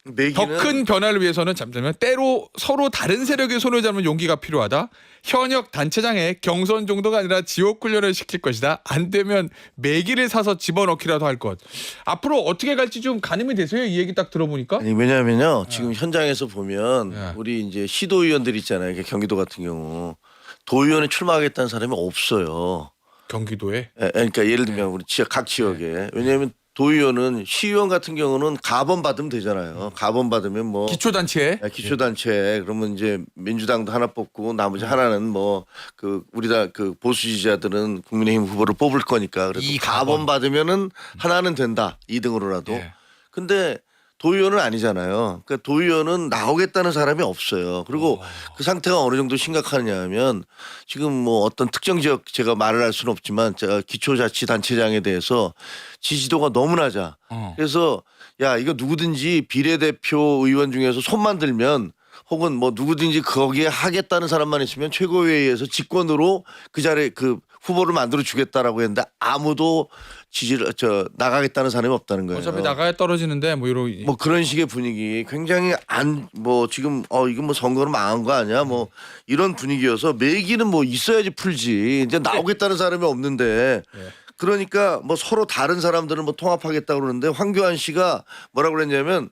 더 매기는 큰 변화를 위해서는 잠시만요. 때로 서로 다른 세력의 손을 잡는 용기가 필요하다. 현역 단체장의 경선 정도가 아니라 지옥 훈련을 시킬 것이다. 안 되면 매기를 사서 집어넣기라도 할 것. 앞으로 어떻게 갈지 좀 가늠이 되세요? 이 얘기 딱 들어보니까. 아니 왜냐하면요 지금 현장에서 보면 예. 우리 이제 시도의원들 있잖아요. 이게 경기도 같은 경우 도의원에 출마하겠다는 사람이 없어요. 경기도에. 그러니까 예를 들면 우리 지역 각 지역에 왜냐하면 도의원은 시의원 같은 경우는 가번 받으면 되잖아요. 가번 받으면 뭐 기초단체. 기초단체 그러면 이제 민주당도 하나 뽑고 나머지 하나는 뭐 그 우리 다 그 보수 지지자들은 국민의힘 후보를 뽑을 거니까 그래서 이 가번 받으면은 하나는 된다 2등으로라도. 예. 근데 도의원은 아니잖아요. 그러니까 도의원은 나오겠다는 사람이 없어요. 그리고 그 상태가 어느 정도 심각하냐면 지금 뭐 어떤 특정 지역 제가 말을 할 수는 없지만 제가 기초자치단체장에 대해서 지지도가 너무 낮아. 그래서 야 이거 누구든지 비례대표 의원 중에서 손만 들면 혹은 뭐 누구든지 거기에 하겠다는 사람만 있으면 최고위에서 직권으로 그 자리에 그 후보를 만들어 주겠다라고 했는데 아무도 지지를 나가겠다는 사람이 없다는 거예요. 어차피 나가야 떨어지는데 뭐 이런. 뭐 그런 식의 분위기 굉장히 안 뭐 지금 이거 뭐 선거는 망한 거 아니야 뭐 이런 분위기여서 매기는 뭐 있어야지 풀지 이제 나오겠다는 사람이 없는데 그러니까 뭐 서로 다른 사람들은 뭐 통합하겠다 그러는데 황교안 씨가 뭐라고 그랬냐면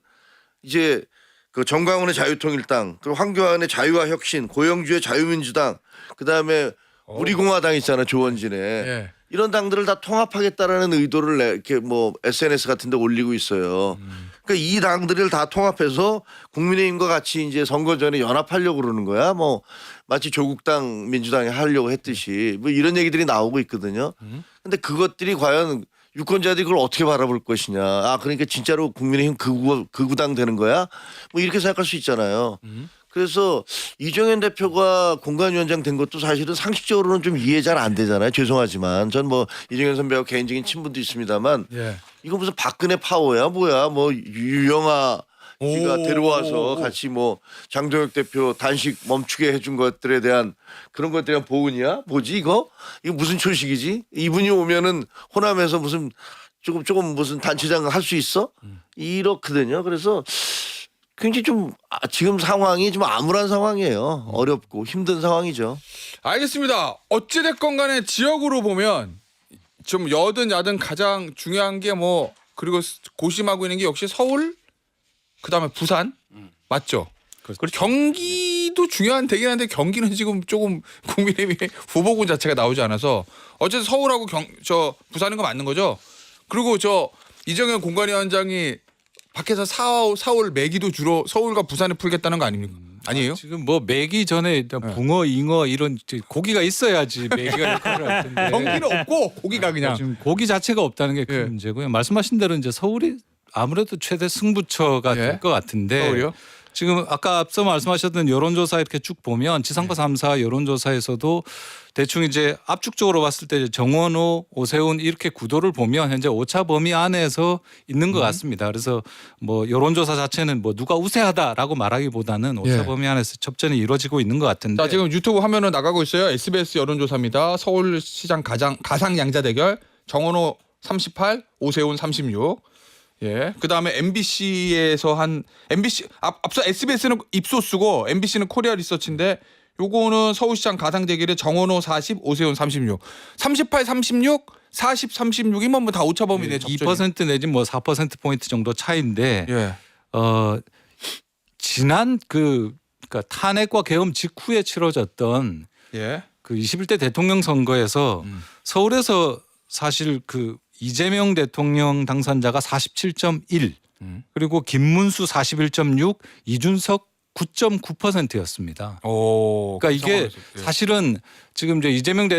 이제 그 정광훈의 자유통일당 그리고 황교안의 자유와 혁신 고영주의 자유민주당 그다음에 우리공화당 있잖아 조원진의 예. 이런 당들을 다 통합하겠다라는 의도를 이렇게 뭐 SNS 같은 데 올리고 있어요. 그러니까 이 당들을 다 통합해서 국민의힘과 같이 이제 선거 전에 연합하려고 그러는 거야. 뭐 마치 조국당 민주당이 하려고 했듯이 뭐 이런 얘기들이 나오고 있거든요. 근데 그것들이 과연 유권자들이 그걸 어떻게 바라볼 것이냐. 아 그러니까 진짜로 국민의힘 극우당 되는 거야? 뭐 이렇게 생각할 수 있잖아요. 그래서 이정현 대표가 공관위원장 된 것도 사실은 상식적으로는 좀 이해 잘 안 되잖아요. 죄송하지만 전 뭐 이정현 선배와 개인적인 친분도 있습니다만 예. 이거 무슨 박근혜 파워야 뭐야 뭐 유영아 씨가 오. 데려와서 같이 뭐 장동혁 대표 단식 멈추게 해준 것들에 대한 그런 것들에 대한 보은이야? 뭐지 이거? 이거 무슨 초식이지? 이분이 오면은 호남에서 무슨 조금 무슨 단체장 할 수 있어? 이렇거든요. 그래서 굉장히 좀 지금 상황이 좀 암울한 상황이에요. 어렵고 힘든 상황이죠. 알겠습니다. 어찌됐건 간에 지역으로 보면 좀 여든 야든 가장 중요한 게 뭐 그리고 고심하고 있는 게 역시 서울 그다음에 부산 맞죠? 그리고 경기도 중요한 되긴 한데 경기는 지금 조금 국민의힘의 후보군 자체가 나오지 않아서 어쨌든 서울하고 저 부산인 거 맞는 거죠? 그리고 저 이정현 공관위원장이 밖에서 4월 매기도 주로 서울과 부산에 풀겠다는 거 아닙니까? 아니에요? 지금 뭐 매기 전에 일단 네. 붕어, 잉어 이런 고기가 있어야지 매기가 역할을 할 텐데 경기는 없고 고기가 그냥 지금 고기 자체가 없다는 게 큰 예. 문제고요. 말씀하신 대로 이제 서울이 아무래도 최대 승부처가 예. 될 것 같은데 서울이요? 지금 아까 앞서 말씀하셨던 여론조사 이렇게 쭉 보면 지상파 3사 여론조사에서도 대충 이제 압축적으로 봤을 때 정원호, 오세훈 이렇게 구도를 보면 현재 오차 범위 안에서 있는 것 같습니다. 그래서 뭐 여론조사 자체는 뭐 누가 우세하다라고 말하기보다는 오차 예. 범위 안에서 접전이 이루어지고 있는 것 같은데 자 지금 유튜브 화면은 나가고 있어요. SBS 여론조사입니다. 서울시장 가상 양자 대결 정원호 38, 오세훈 36. 예. 그다음에 MBC에서 한 MBC 앞서 SBS는 입소스고 MBC는 코리아 리서치인데 요거는 서울시장 가상 대결에 정원호 40, 오세훈 36. 38, 36, 40, 36이면 뭐 다 오차 범위네. 2% 내지 뭐 4% 포인트 정도 차이인데 예. 지난 그러니까 탄핵과 계엄 직후에 치러졌던 예. 그 21대 대통령 선거에서 서울에서 사실 그 이재명 대통령 당선자가 47.1 그리고 김문수 41.6 이준석 9.9%였습니다. 오. 그러니까 이게 사실은 지금 이제 이재명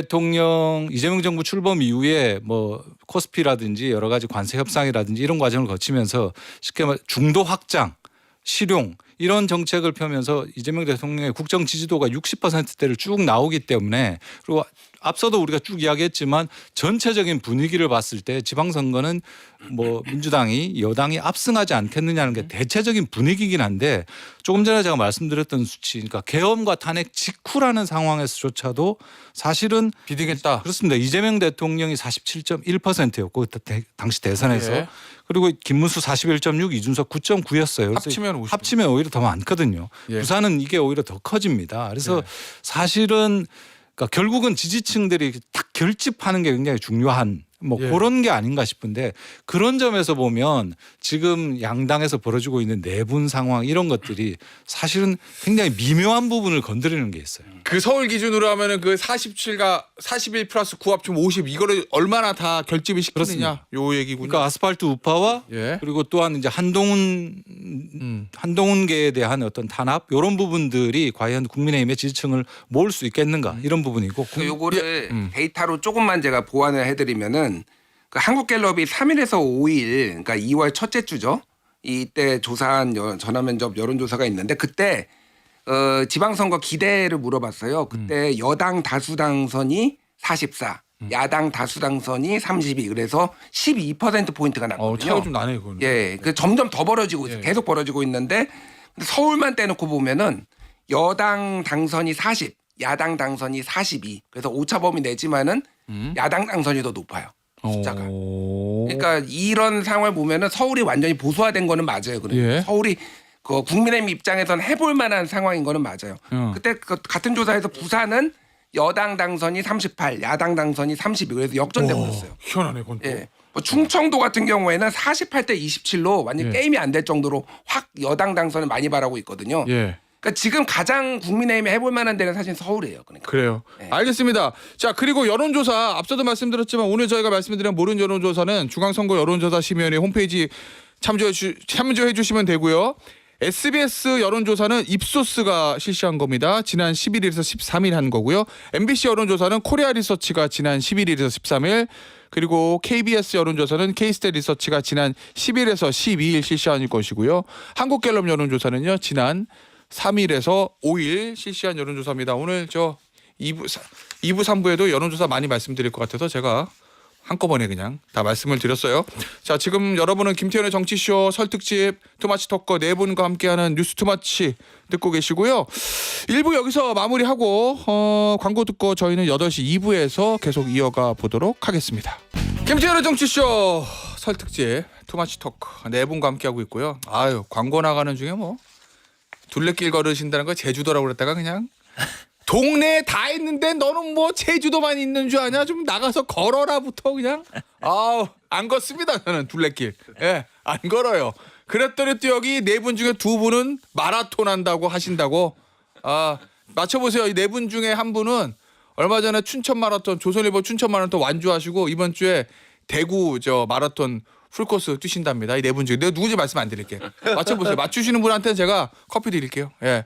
정부 출범 이후에 뭐 코스피라든지 여러 가지 관세 협상이라든지 이런 과정을 거치면서 쉽게 말 중도 확장, 실용 이런 정책을 펴면서 이재명 대통령의 국정 지지도가 60%대를 쭉 나오기 때문에 그리고 앞서도 우리가 쭉 이야기했지만 전체적인 분위기를 봤을 때 지방선거는 뭐 민주당이 여당이 압승하지 않겠느냐는 게 대체적인 분위기긴 한데 조금 전에 제가 말씀드렸던 수치 그러니까 계엄과 탄핵 직후라는 상황에서조차도 사실은 비등했다. 그렇습니다. 이재명 대통령이 47.1%였고 당시 대선에서 예. 그리고 김문수 41.6 이준석 9.9였어요. 합치면 50. 합치면 오히려 더 많거든요. 예. 부산은 이게 오히려 더 커집니다. 그래서 예. 사실은 그러니까 결국은 지지층들이 딱 결집하는 게 굉장히 중요한 뭐 예. 그런 게 아닌가 싶은데 그런 점에서 보면 지금 양당에서 벌어지고 있는 내분 상황 이런 것들이 사실은 굉장히 미묘한 부분을 건드리는 게 있어요. 그 서울 기준으로 하면은 그 47가 41 플러스 9 합치면 50 이거를 얼마나 다 결집이 시키느냐 요 얘기군요. 그러니까 아스팔트 우파와 예. 그리고 또한 이제 한동훈계에 대한 어떤 탄압 이런 부분들이 과연 국민의힘의 지지층을 모을 수 있겠는가 이런 부분이고 요거를 데이터로 조금만 제가 보완을 해드리면은 그 한국갤럽이 3일에서 5일 그러니까 2월 첫째 주죠. 이때 조사한 전화면접 여론조사가 있는데 그때 지방선거 기대를 물어봤어요. 그때 여당 다수 당선이 44, 야당 다수 당선이 32. 그래서 12% 포인트가 났거든요. 차이가 좀 나네 그거는. 예, 그 점점 더 벌어지고 있어요. 예. 계속 벌어지고 있는데 근데 서울만 떼놓고 보면은 여당 당선이 40, 야당 당선이 42. 그래서 오차 범위 내지만은 야당 당선이 더 높아요. 숫자가. 오. 그러니까 이런 상황을 보면은 서울이 완전히 보수화된 거는 맞아요. 그래. 예. 서울이 그 국민의힘 입장에서는 해볼 만한 상황인 거는 맞아요. 그때 그 같은 조사에서 부산은 여당 당선이 38, 야당 당선이 32. 그래서 역전돼 버렸어요. 희한하네 그건 또. 예. 뭐 충청도 같은 경우에는 48대 27로 완전 예. 게임이 안 될 정도로 확 여당 당선을 많이 바라고 있거든요. 예. 그러니까 지금 가장 국민의힘이 해볼 만한 데는 사실 서울이에요. 그러니까. 그래요. 네. 알겠습니다. 자 그리고 여론조사 앞서도 말씀드렸지만 오늘 저희가 말씀드린 모르는 여론조사는 중앙선거 여론조사 심의위원회 홈페이지 참조해 주시면 되고요. SBS 여론조사는 입소스가 실시한 겁니다. 지난 11일에서 13일 한 거고요. MBC 여론조사는 코리아 리서치가 지난 11일에서 13일 그리고 KBS 여론조사는 K스탯 리서치가 지난 10일에서 12일 실시한 것이고요. 한국갤럽 여론조사는요. 지난 3일에서 5일 실시한 여론조사입니다. 오늘 저 2부 3부에도 여론조사 많이 말씀드릴 것 같아서 제가 한꺼번에 그냥 다 말씀을 드렸어요. 자 지금 여러분은 김태현의 정치쇼 설특집 투마치 토커 네 분과 함께하는 뉴스 투마치 듣고 계시고요. 1부 여기서 마무리하고 광고 듣고 저희는 8시 2부에서 계속 이어가 보도록 하겠습니다. 김태현의 정치쇼 설특집 투마치 토커 네 분과 함께하고 있고요. 아유 광고 나가는 중에 뭐 둘레길 걸으신다는 거 제주도라고 그랬다가 그냥 동네에 다 있는데 너는 뭐 제주도만 있는 줄 아냐? 좀 나가서 걸어라부터 그냥 아우 안 걷습니다. 저는 둘레길 안 걸어요. 그랬더니 또 여기 네 분 중에 두 분은 마라톤 한다고 하신다고 맞춰보세요. 이 네 분 중에 한 분은 얼마 전에 춘천 마라톤 조선일보 춘천 마라톤 완주하시고 이번 주에 대구 저 마라톤 풀코스 뛰신답니다. 이 네 분 중에 내가 누군지 말씀 안 드릴게요. 맞춰보세요. 맞추시는 분한테는 제가 커피 드릴게요. 예.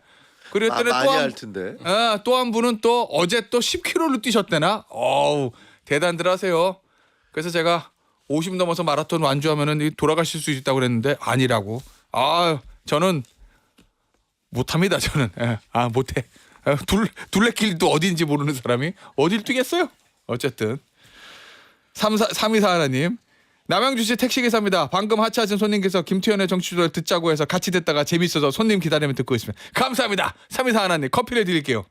그랬더니 많이 할 텐데. 또 한 분은 또 어제 또 10km를 뛰셨대나? 어우 대단들 하세요. 그래서 제가 50 넘어서 마라톤 완주하면은 돌아가실 수 있다고 그랬는데 아니라고. 아 저는 못합니다. 저는 못해. 둘레길도 어딘지 모르는 사람이 어딜 뛰겠어요? 어쨌든 324 하나님. 남양주시 택시기사입니다. 방금 하차하신 손님께서 김태현의 정치조를 듣자고 해서 같이 듣다가 재밌어서 손님 기다리면 듣고 있습니다. 감사합니다. 324 하나님 커피를 드릴게요.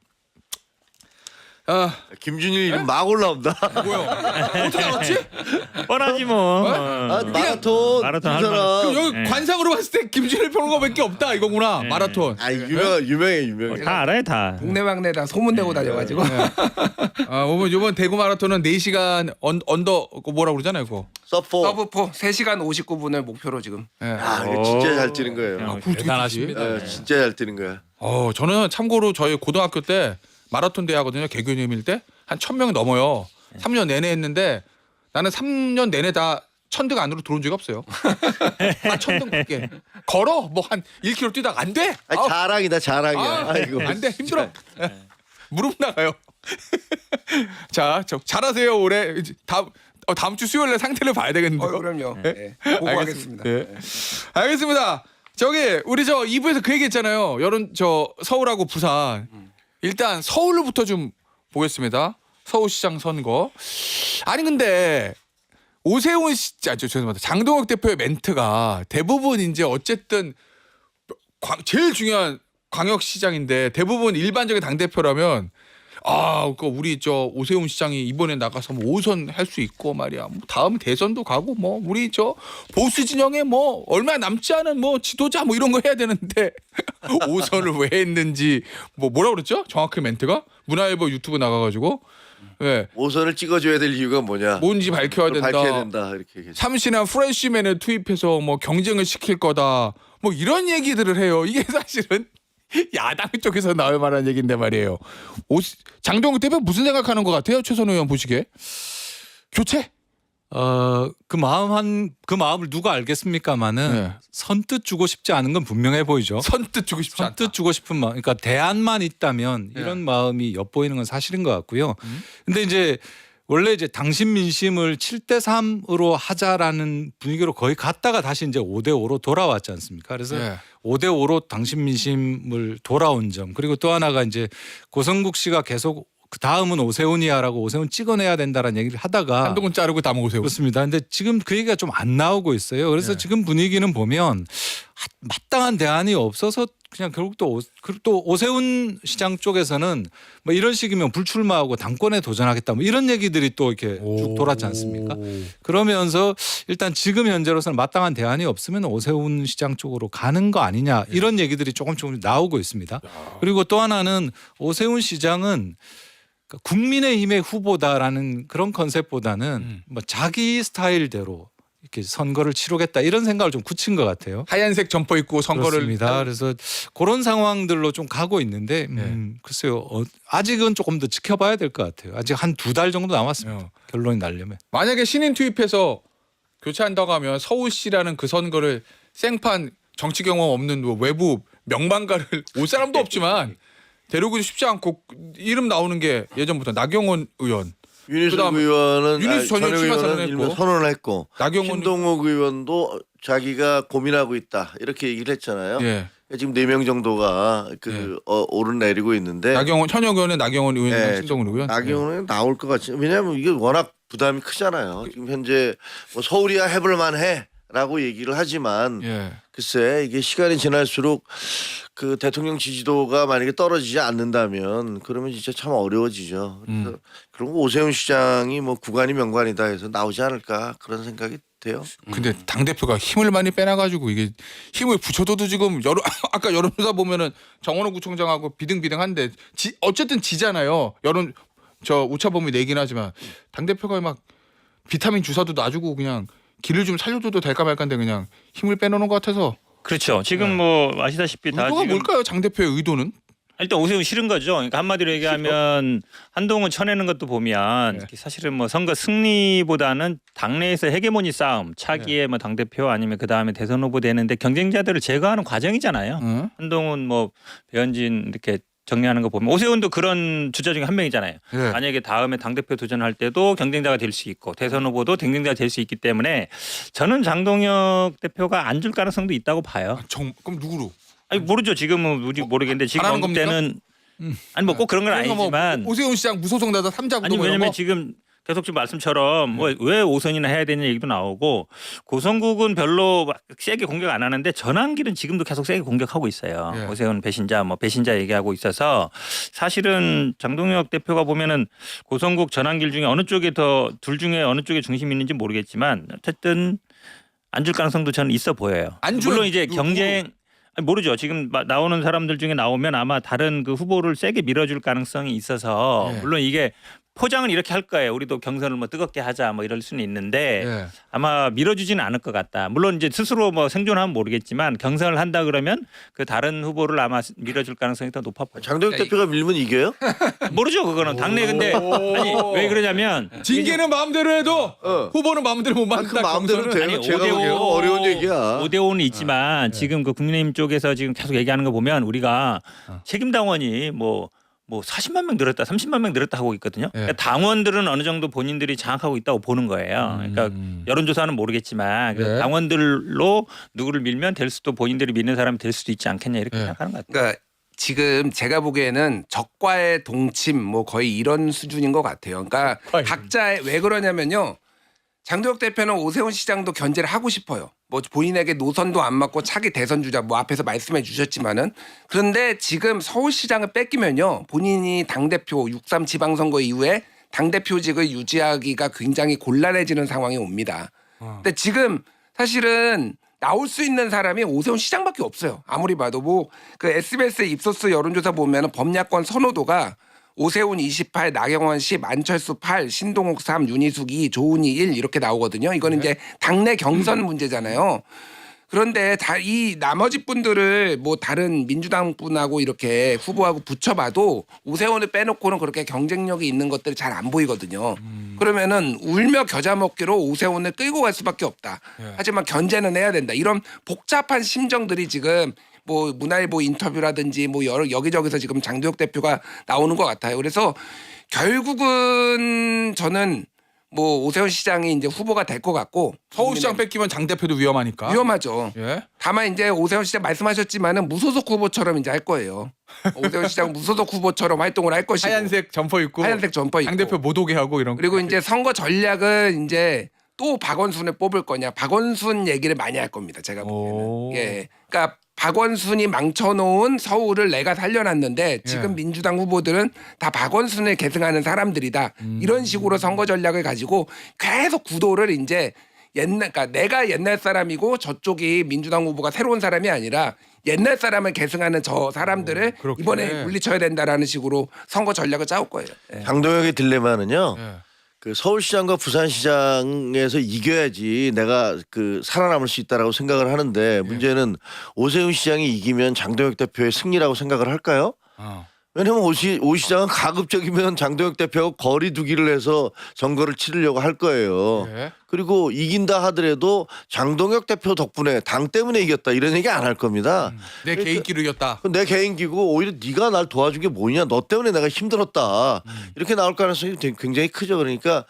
김준일 이름 막 올라온다. 뭐야? 어떻게 알았지? 뻔하지 뭐. 마라톤 마라톤 할 사람. 그럼 여기 관상으로 봤을 때 김준일 평론가밖에 없다 이거구나. 마라톤. 유명해. 다 알아요 다. 동네방네 다 소문내고 다녀가지고. 이번 대구 마라톤은 4시간 언더 뭐라고 그러잖아요, 그거. 서포. 서브포 3시간 59분을 목표로 지금. 이거 진짜 잘 뛰는 거예요. 대단하십니다. 진짜 잘 뛰는 거야. 저는 참고로 저희 고등학교 때 마라톤 대회 하거든요. 개교님일 때 한 1,000명이 넘어요. 3년 내내 했는데 나는 3년 내내 다 1,000등 안으로 들어온 적이 없어요. 다 1,000등 밖에. 걸어 뭐 한 1km 뛰다가 안 돼. 자랑이다 자랑이야. 아이고. 안 돼. 힘들어. 무릎 나가요. 자, 잘하세요. 올해 다음 주 수요일에 상태를 봐야 되겠는데요. 그럼요. 네. 보고하겠습니다. 네. 알겠습니다. 저기 우리 2부에서 그 얘기했잖아요. 서울하고 부산. 일단 서울부터 좀 보겠습니다. 서울시장 선거. 아니 근데 오세훈 죄송합니다. 장동혁 대표의 멘트가 대부분 이제 어쨌든 제일 중요한 광역시장인데 대부분 일반적인 당 대표라면 우리 오세훈 시장이 이번에 나가서 뭐 5선 할 수 있고 말이야. 뭐 다음 대선도 가고 뭐 우리 보수 진영에 뭐 얼마 남지 않은 뭐 지도자 뭐 이런 거 해야 되는데 5선을 왜 했는지 뭐라 그랬죠? 정확히 멘트가 문화일보 유튜브 나가가지고 네. 5선을 찍어줘야 될 이유가 뭐냐? 뭔지 밝혀야 된다. 이렇게 얘기했죠. 참신한 프레시맨을 투입해서 뭐 경쟁을 시킬 거다. 뭐 이런 얘기들을 해요. 이게 사실은 야당 쪽에서 나올 만한 얘기인데 말이에요. 장동혁 대표 무슨 생각하는 것 같아요? 최선호 의원 보시기에 교체? 그 마음을 누가 알겠습니까마는 네. 선뜻 주고 싶지 않은 건 분명해 보이죠. 선뜻 주고 싶지 않다. 선뜻 주고 싶은 마음, 그러니까 대안만 있다면 이런 마음이 엿보이는 건 사실인 것 같고요. 근데 이제 원래 이제 당신 민심을 7대3으로 하자라는 분위기로 거의 갔다가 다시 이제 5대5로 돌아왔지 않습니까? 그래서 네. 5대5로 당신 민심을 돌아온 점, 그리고 또 하나가 이제 고성국 씨가 계속 그 다음은 오세훈이야라고 오세훈 찍어내야 된다라는 얘기를 하다가 한동훈 자르고 다 먹으세요. 그렇습니다. 근데 지금 그 얘기가 좀 안 나오고 있어요. 그래서 지금 분위기는 보면 마땅한 대안이 없어서 그냥 결국 또 오세훈 시장 쪽에서는 뭐 이런 식이면 불출마하고 당권에 도전하겠다 뭐 이런 얘기들이 또 이렇게 쭉 돌았지 않습니까? 그러면서 일단 지금 현재로서는 마땅한 대안이 없으면 오세훈 시장 쪽으로 가는 거 아니냐 이런 얘기들이 조금 나오고 있습니다. 그리고 또 하나는 오세훈 시장은 국민의힘의 후보다라는 그런 컨셉보다는 뭐 자기 스타일대로 이렇게 선거를 치르겠다 이런 생각을 좀 굳힌 것 같아요. 하얀색 점퍼 입고 선거를 그렇습니다. 그래서 그런 상황들로 좀 가고 있는데 글쎄요. 아직은 조금 더 지켜봐야 될 것 같아요. 아직 한 2달 정도 남았습니다. 결론이 나려면. 만약에 신인 투입해서 교체한다고 하면 서울시라는 그 선거를 생판 정치 경험 없는 뭐 외부 명반가를 올 사람도 없지만 데려오기 쉽지 않고 이름 나오는 게 예전부터 나경원 의원, 윤희숙 그다음에 의원은 윤희숙 전혀 출마 선언했고, 일명 선언을 했고 나경원 신동욱 의원도 자기가 고민하고 있다 이렇게 얘기를 했잖아요. 예. 지금 4명 정도가 오르내리고 있는데 나경원 현역 의원의 나경원 의원이랑 네, 신동훈 의원. 나경원은 나올 것 같지. 왜냐하면 이게 워낙 부담이 크잖아요. 지금 현재 뭐 서울이야 해볼 만해라고 얘기를 하지만 글쎄 이게 시간이 지날수록 그 대통령 지지도가 만약에 떨어지지 않는다면 그러면 진짜 참 어려워지죠. 그래서 그런 거 오세훈 시장이 뭐 구간이 명관이다 해서 나오지 않을까 그런 생각이 돼요. 근데 당 대표가 힘을 많이 빼놔가지고 이게 힘을 붙여둬도 지금 아까 여론조사 보면은 정원호 구청장하고 비등비등한데 어쨌든 지잖아요. 오차범위 내긴 하지만 당 대표가 막 비타민 주사도 놔주고 그냥 길을 좀 살려줘도 될까 말까인데 그냥 힘을 빼놓는 것 같아서. 그렇죠. 지금 뭐 아시다시피 다 의도가 지금 뭘까요? 장 대표의 의도는? 일단 오세훈 싫은 거죠. 그러니까 한마디로 얘기하면 한동훈 쳐내는 것도 보면 사실은 뭐 선거 승리보다는 당내에서 헤게모니 싸움, 차기의 뭐 당대표 아니면 그 다음에 대선 후보 되는데 경쟁자들을 제거하는 과정이잖아요. 한동훈 뭐 배현진 이렇게 정리하는 거 보면 오세훈도 그런 주자 중에 한 명이잖아요. 만약에 다음에 당대표 도전할 때도 경쟁자가 될 수 있고 대선 후보도 경쟁자가 될 수 있기 때문에 저는 장동혁 대표가 안 줄 가능성도 있다고 봐요. 그럼 누구로? 아니 모르죠. 지금은 모르겠는데 지금 바라는 언급 때는 아니 뭐 꼭 그런 건 그러니까 아니지만 뭐 오세훈 시장 무소속나다 3자 아니 왜냐면 지금 계속 지금 말씀처럼 뭐 왜 5선이나 해야 되는 얘기도 나오고 고성국은 별로 막 세게 공격 안 하는데 전환길은 지금도 계속 세게 공격하고 있어요. 예. 오세훈 배신자 뭐 배신자 얘기하고 있어서 사실은 장동혁 대표가 보면은 고성국 전환길 중에 어느 쪽에 더 둘 중에 어느 쪽에 중심이 있는지 모르겠지만 어쨌든 안 줄 가능성도 저는 있어 보여요. 안 주는 물론 이제 누구? 경쟁 아니, 모르죠. 지금 나오는 사람들 중에 나오면 아마 다른 그 후보를 세게 밀어줄 가능성이 있어서 예. 물론 이게 포장은 이렇게 할 거예요. 우리도 경선을 뭐 뜨겁게 하자 뭐 이럴 수는 있는데 예. 아마 밀어주지는 않을 것 같다. 물론 이제 스스로 뭐 생존하면 모르겠지만 경선을 한다 그러면 그 다른 후보를 아마 밀어줄 가능성이 더 높아 보여요. 장동혁 대표가 밀면 이겨요? 모르죠. 그거는 당내 근데 아니 왜 그러냐면 징계는 마음대로 해도 후보는 마음대로 못 그 만든다. 마음대로 돼요. 아니, 제가 5대5 보기에는 어려운 얘기야. 5대5는 있지만 지금 그 국민의힘 쪽에서 지금 계속 얘기하는 거 보면 우리가 책임 당원이 뭐 40만 명 늘었다, 30만 명 늘었다 하고 있거든요. 그러니까 당원들은 어느 정도 본인들이 장악하고 있다고 보는 거예요. 그러니까 여론조사는 모르겠지만 그 당원들로 누구를 밀면 될 수도 본인들이 믿는 사람이 될 수도 있지 않겠냐 이렇게 생각하는 것 같아요. 그러니까 지금 제가 보기에는 적과의 동침 뭐 거의 이런 수준인 것 같아요. 그러니까 각자의 왜 그러냐면요. 장동혁 대표는 오세훈 시장도 견제를 하고 싶어요. 뭐 본인에게 노선도 안 맞고 차기 대선 주자 뭐 앞에서 말씀해 주셨지만은 그런데 지금 서울시장을 뺏기면요. 본인이 당대표 6.3 지방선거 이후에 당대표직을 유지하기가 굉장히 곤란해지는 상황이 옵니다. 근데 지금 사실은 나올 수 있는 사람이 오세훈 시장밖에 없어요. 아무리 봐도 뭐 그 SBS 입소스 여론조사 보면은 범야권 선호도가 오세훈 28, 나경원 10, 안철수 8, 신동욱 3, 윤희숙 2, 조은희 1 이렇게 나오거든요. 이거는 이제 당내 경선 문제잖아요. 그런데 이 나머지 분들을 뭐 다른 민주당 분하고 이렇게 후보하고 붙여봐도 오세훈을 빼놓고는 그렇게 경쟁력이 있는 것들이 잘 안 보이거든요. 그러면은 울며 겨자 먹기로 오세훈을 끌고 갈 수밖에 없다. 하지만 견제는 해야 된다. 이런 복잡한 심정들이 지금 뭐 문화일보 인터뷰라든지 뭐 여기저기서 지금 장동혁 대표가 나오는 것 같아요. 그래서 결국은 저는 뭐 오세훈 시장이 이제 후보가 될 것 같고 서울시장 뺏기면 장 대표도 위험하니까. 위험하죠. 예. 다만 이제 오세훈 시장 말씀하셨지만은 무소속 후보처럼 이제 할 거예요. 오세훈 시장 무소속 후보처럼 활동을 할 것이고 하얀색 점퍼 입고 하얀색 점퍼 입고 장 대표 못 오게 하고 이런. 그리고 이제 선거 전략은 이제 또 박원순을 뽑을 거냐 박원순 얘기를 많이 할 겁니다. 제가 보기에는. 예, 그러니까 박원순이 망쳐놓은 서울을 내가 살려놨는데 지금 민주당 후보들은 다 박원순을 계승하는 사람들이다. 이런 식으로 선거 전략을 가지고 계속 구도를 이제 그러니까 내가 옛날 사람이고 저쪽이 민주당 후보가 새로운 사람이 아니라 옛날 사람을 계승하는 저 사람들을 그렇게. 이번에 물리쳐야 된다라는 식으로 선거 전략을 짜올 거예요. 예. 장동혁의 딜레마는요. 예. 그 서울시장과 부산시장에서 이겨야지 내가 그 살아남을 수 있다라고 생각을 하는데 문제는 오세훈 시장이 이기면 장동혁 대표의 승리라고 생각을 할까요? 왜냐면 오 시장은 가급적이면 장동혁 대표가 거리 두기를 해서 선거를 치르려고 할 거예요. 예. 그리고 이긴다 하더라도 장동혁 대표 덕분에 당 때문에 이겼다 이런 얘기 안 할 겁니다. 내 개인기로 이겼다. 내 개인기고 오히려 네가 날 도와준 게 뭐냐 너 때문에 내가 힘들었다 이렇게 나올 가능성이 굉장히 크죠. 그러니까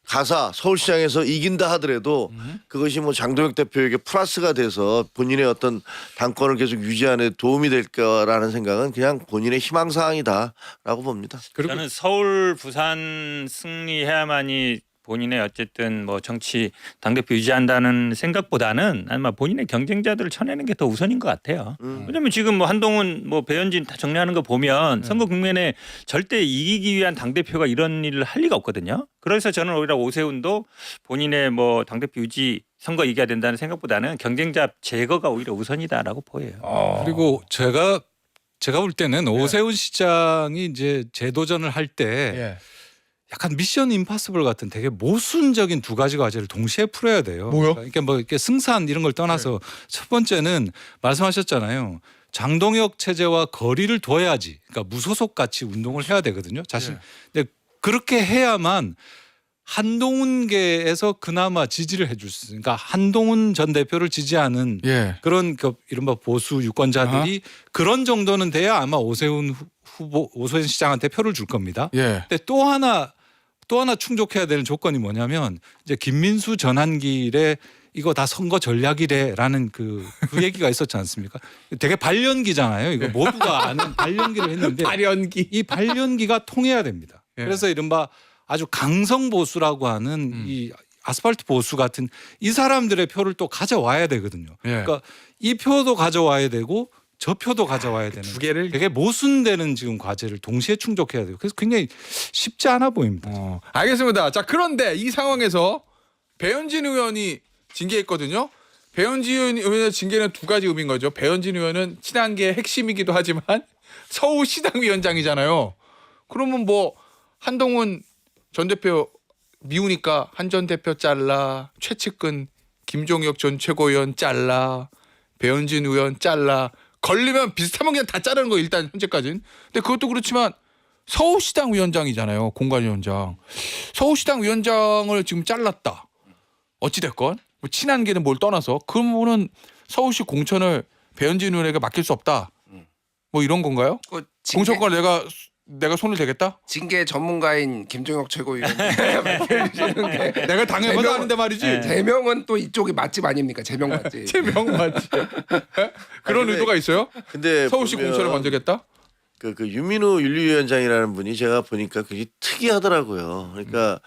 가사 서울시장에서 이긴다 하더라도 그것이 뭐 장동혁 대표에게 플러스가 돼서 본인의 어떤 당권을 계속 유지하는 데 도움이 될 거라는 생각은 그냥 본인의 희망사항이다라고 봅니다. 그리고 저는 서울, 부산 승리해야만이 본인의 어쨌든 뭐 정치 당대표 유지한다는 생각보다는 아마 본인의 경쟁자들을 쳐내는 게 더 우선인 것 같아요. 왜냐하면 지금 뭐 한동훈 뭐 배현진 다 정리하는 거 보면 선거 국면에 절대 이기기 위한 당대표가 이런 일을 할 리가 없거든요. 그래서 저는 오히려 오세훈도 본인의 뭐 당대표 유지 선거 이겨야 된다는 생각보다는 경쟁자 제거가 오히려 우선이다라고 보여요. 그리고 제가 볼 때는 오세훈 시장이 이제 재도전을 할 때 예. 약간 미션 임파서블 같은 되게 모순적인 두 가지 과제를 동시에 풀어야 돼요. 뭐요? 그러니까 뭐 이렇게 승산 이런 걸 떠나서 첫 번째는 말씀하셨잖아요. 장동혁 체제와 거리를 둬야지. 그러니까 무소속 같이 운동을 해야 되거든요. 자신. 예. 근데 그렇게 해야만 한동훈계에서 그나마 지지를 해줄 수 있으니까 한동훈 전 대표를 지지하는 예. 그런 그 이른바 보수 유권자들이 그런 정도는 돼야 아마 오세훈 후보 오세훈 시장한테 표를 줄 겁니다. 예. 근데 또 하나 충족해야 되는 조건이 뭐냐면 이제 김민수 전환길에 이거 다 선거 전략이래라는 그 얘기가 있었지 않습니까? 되게 발연기잖아요. 이거 모두가 아는 발연기를 했는데 발연기. 이 발연기가 통해야 됩니다. 예. 그래서 이른바 아주 강성 보수라고 하는 이 아스팔트 보수 같은 이 사람들의 표를 또 가져와야 되거든요. 예. 그러니까 이 표도 가져와야 되고 저 표도 가져와야 되는 두 개를 되게 모순되는 지금 과제를 동시에 충족해야 돼요. 그래서 굉장히 쉽지 않아 보입니다. 알겠습니다. 자, 그런데 이 상황에서 배현진 의원이 징계했거든요. 배현진 의원의 징계는 두 가지 의미인 거죠. 배현진 의원은 친한계의 핵심이기도 하지만 서울시당 위원장이잖아요. 그러면 뭐 한동훈 전 대표 미우니까 한 전 대표 잘라, 최측근 김종혁 전 최고위원 잘라, 배현진 의원 잘라, 걸리면 비슷하면 그냥 다 자르는 거 일단 현재까지는. 근데 그것도 그렇지만 서울시당 위원장이잖아요. 공관위원장. 서울시당 위원장을 지금 잘랐다. 어찌됐건 뭐 친한계는 뭘 떠나서 그러면은 서울시 공천을 배현진 의원에게 맡길 수 없다. 뭐 이런 건가요? 그 공천권을 내가 손을 대겠다? 징계 전문가인 김종혁 최고위원 맡겨주시는 게 내가 당해봐도 제명- 하는데 말이지. 네. 제명은 또 이쪽이 맛집 아닙니까? 제명 맛집. 제명 맞지. 그런 근데- 의도가 있어요? 근데 서울시 보면 공천을 먼저겠다? 그 유민우 윤리위원장이라는 분이 제가 보니까 굉장히 특이하더라고요. 그러니까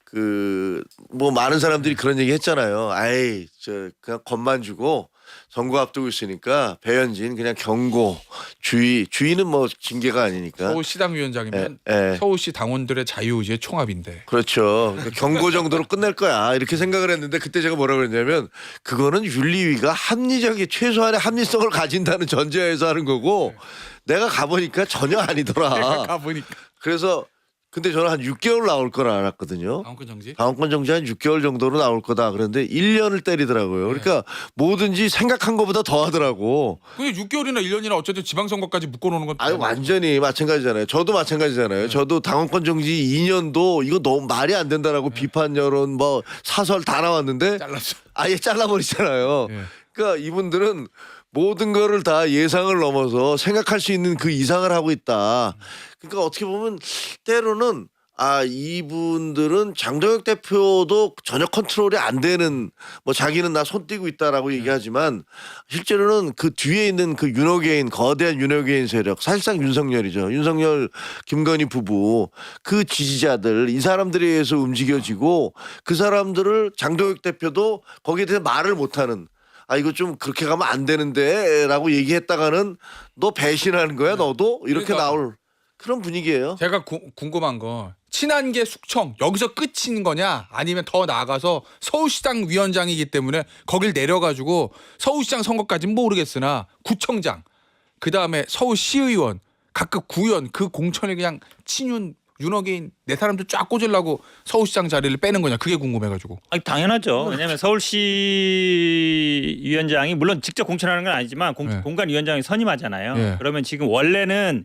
그 뭐 많은 사람들이 그런 얘기 했잖아요. 아이 저 그냥 겁만 주고 선거 앞두고 있으니까 배현진 그냥 경고 주의는 뭐 징계가 아니니까. 서울시당 위원장이면 예. 서울시 당원들의 자유의지의 총합인데. 그렇죠. 그러니까 경고 정도로 끝낼 거야 이렇게 생각을 했는데 그때 제가 뭐라고 그랬냐면 그거는 윤리위가 합리적인 최소한의 합리성을 가진다는 전제하에서 하는 거고 내가 가보니까 전혀 아니더라. 가보니까. 그래서 근데 저는 한 6개월 나올 거라 알았거든요. 당권 정지? 당원권 정지 한 6개월 정도로 나올 거다. 그런데 1년을 때리더라고요. 그러니까 뭐든지 생각한 것보다 더 하더라고. 근데 6개월이나 1년이나 어쨌든 지방선거까지 묶어놓는 건. 아유 완전히 마찬가지잖아요. 저도 마찬가지잖아요. 저도 당원권 정지 2년도 이거 너무 말이 안 된다라고 비판 여론 뭐 사설 다 나왔는데 잘랐어. 아예 잘라버리잖아요. 예. 그러니까 이분들은 모든 거를 다 예상을 넘어서 생각할 수 있는 그 이상을 하고 있다. 그러니까 어떻게 보면 때로는 이분들은 장동혁 대표도 전혀 컨트롤이 안 되는 뭐 자기는 나 손 떼고 있다라고 얘기하지만 실제로는 그 뒤에 있는 그 윤호개인 거대한 윤호개인 세력 사실상 윤석열이죠. 윤석열 김건희 부부 그 지지자들 이 사람들에 의해서 움직여지고 그 사람들을 장동혁 대표도 거기에 대해서 말을 못하는 이거 좀 그렇게 가면 안 되는데 라고 얘기했다가는 너 배신하는 거야 너도? 이렇게 그러니까 나올 그런 분위기예요. 제가 궁금한 건 친한계 숙청 여기서 끝인 거냐 아니면 더 나아가서 서울시당 위원장이기 때문에 거길 내려가지고 서울시장 선거까지는 모르겠으나 구청장 그다음에 서울시의원 각급 구의원 그 공천을 그냥 윤호개인 내 사람들 쫙 꽂으려고 서울시장 자리를 빼는 거냐 그게 궁금해가지고. 아니, 당연하죠. 왜냐하면 서울시 위원장이 물론 직접 공천하는 건 아니지만 네. 공관위원장이 선임하잖아요. 네. 그러면 지금 원래는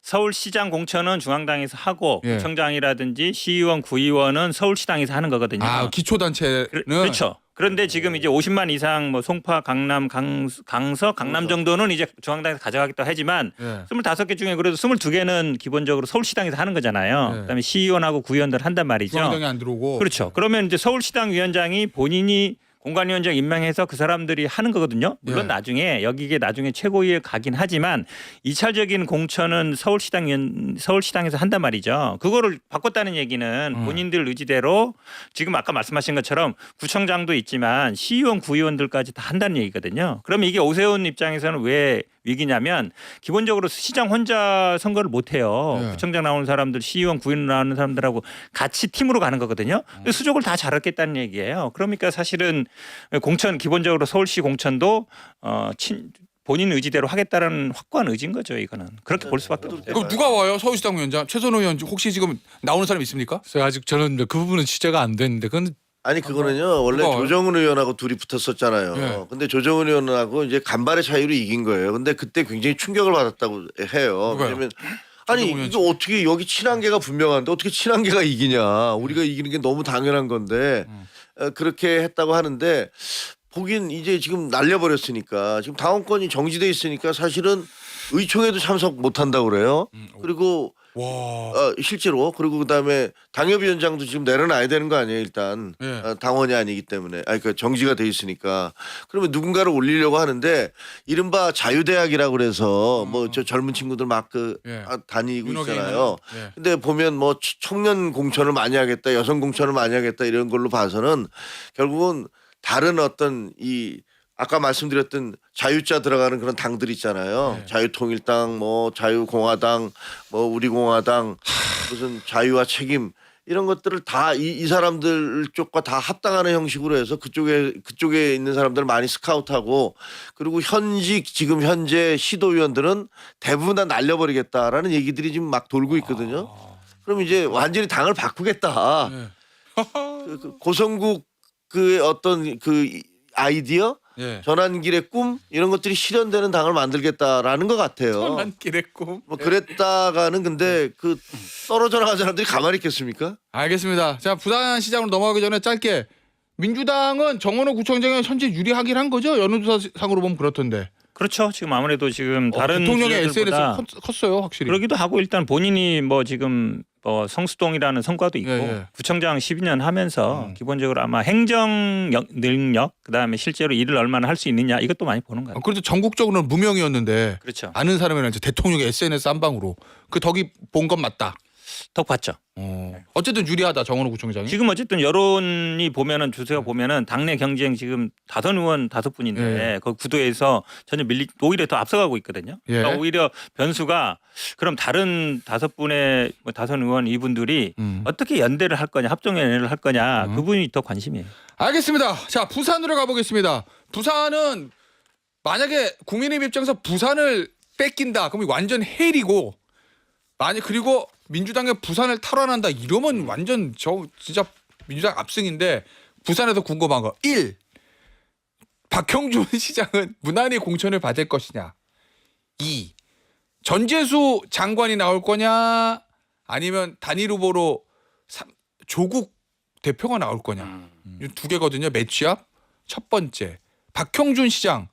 서울시장 공천은 중앙당에서 하고 예. 구청장이라든지 시의원, 구의원은 서울시당에서 하는 거거든요. 기초단체는 그렇죠. 그런데 지금 이제 50만 이상 뭐 송파, 강남, 강서, 강남 정도는 이제 중앙당에서 가져가겠다 하지만 예. 25개 중에 그래도 22개는 기본적으로 서울시당에서 하는 거잖아요. 네. 그다음에 시의원하고 구의원들 한단 말이죠. 중앙당이 안 들어오고. 그렇죠. 그러면 이제 서울시당 위원장이 본인이 공관위원장 임명해서 그 사람들이 하는 거거든요. 물론 예. 나중에 여기에 나중에 최고위에 가긴 하지만 2차적인 공천은 서울시당에서 한단 말이죠. 그거를 바꿨다는 얘기는 본인들 의지대로 지금 아까 말씀하신 것처럼 구청장도 있지만 시의원, 구의원들까지 다 한다는 얘기거든요. 그러면 이게 오세훈 입장에서는 왜 위기냐면 기본적으로 시장 혼자 선거를 못 해요. 네. 구청장 나오는 사람들, 시의원, 구의원 나오는 사람들하고 같이 팀으로 가는 거거든요. 수족을 다 잘했겠다는 얘기예요. 그러니까 사실은 공천 기본적으로 서울시 공천도 본인 의지대로 하겠다라는 확고한 의지인 거죠. 이거는 그렇게 볼 수밖에 없어요. 그럼 누가 와요? 서울시당 위원장 최선호 의원 혹시 지금 나오는 사람 있습니까? 그래서 아직 저는 그 부분은 취재가 안 됐는데 그건 아니 그거는요 원래 누가 조정은 의원하고 둘이 붙었었잖아요. 예. 근데 조정은 의원하고 이제 간발의 차이로 이긴 거예요. 근데 그때 굉장히 충격을 받았다고 해요. 누가요? 왜냐면 아니 조정은 이거 어떻게 여기 친한계가 분명한데 어떻게 친한계가 이기냐? 우리가 이기는 게 너무 당연한 건데 그렇게 했다고 하는데 보긴 이제 지금 날려버렸으니까 지금 당원권이 정지돼 있으니까 사실은 의총에도 참석 못 한다고 그래요. 그리고 와. 실제로 그리고 그다음에 당협위원장도 지금 내려놔야 되는 거 아니에요 일단 예. 당원이 아니기 때문에 그 정지가 돼 있으니까 그러면 누군가를 올리려고 하는데 이른바 자유대학이라고 그래서 뭐 저 젊은 친구들 막 예. 다니고 윤호개 있잖아요. 있는, 예. 근데 보면 뭐 청년 공천을 많이 하겠다 여성 공천을 많이 하겠다 이런 걸로 봐서는 결국은 다른 어떤 이 아까 말씀드렸던 자유자 들어가는 그런 당들 있잖아요. 네. 자유통일당, 뭐 자유공화당, 뭐 우리공화당, 무슨 자유와 책임 이런 것들을 다 이 사람들 쪽과 다 합당하는 형식으로 해서 그쪽에 있는 사람들을 많이 스카우트하고 그리고 지금 현재 시도위원들은 대부분 다 날려버리겠다라는 얘기들이 지금 막 돌고 있거든요. 그럼 이제 완전히 당을 바꾸겠다. 예. 그 고성국 그 어떤 그 아이디어 예. 전환길의 꿈 이런 것들이 실현되는 당을 만들겠다라는 것 같아요. 전환길의 꿈. 뭐 그랬다가는 근데 그 떨어져 나간 사람들이 가만히 있겠습니까? 알겠습니다. 자, 부산시장으로 넘어가기 전에 짧게 민주당은 정원호 구청장이 현재 유리하긴 한 거죠? 여론조사상으로 보면 그렇던데. 그렇죠. 지금 아무래도 지금 다른 대통령의 지역들보다 SNS 컸어요, 확실히. 그러기도 하고 일단 본인이 뭐 지금 성수동이라는 성과도 있고 예. 구청장 12년 하면서 기본적으로 아마 행정 능력 그다음에 실제로 일을 얼마나 할 수 있느냐 이것도 많이 보는 거예요. 그래도 전국적으로는 무명이었는데 그렇죠. 아는 사람이랑 이제 대통령의 SNS 한 방으로 그 덕이 본 건 맞다. 덕 봤죠. 어쨌든 유리하다 정원호 구청장이. 지금 어쨌든 여론이 보면은 주세요 보면은 당내 경쟁 지금 다선 의원 5분인데 예. 그 구도에서 전혀 오히려 더 앞서가고 있거든요. 예. 그러니까 오히려 변수가 그럼 다른 5분의 뭐 다선 의원 이분들이 어떻게 연대를 할 거냐 합종 연대를 할 거냐 그분이 더 관심이에요. 알겠습니다. 자, 부산으로 가보겠습니다. 부산은 만약에 국민의힘 입장에서 부산을 뺏긴다 그러면 완전 헬이고 그리고 민주당의 부산을 탈환한다 이러면 완전 진짜 민주당 압승인데 부산에서 궁금한 거 1. 박형준 시장은 무난히 공천을 받을 것이냐 2. 전재수 장관이 나올 거냐 아니면 단일 후보로 조국 대표가 나올 거냐 이 두 개거든요. 매치업 첫 번째 박형준 시장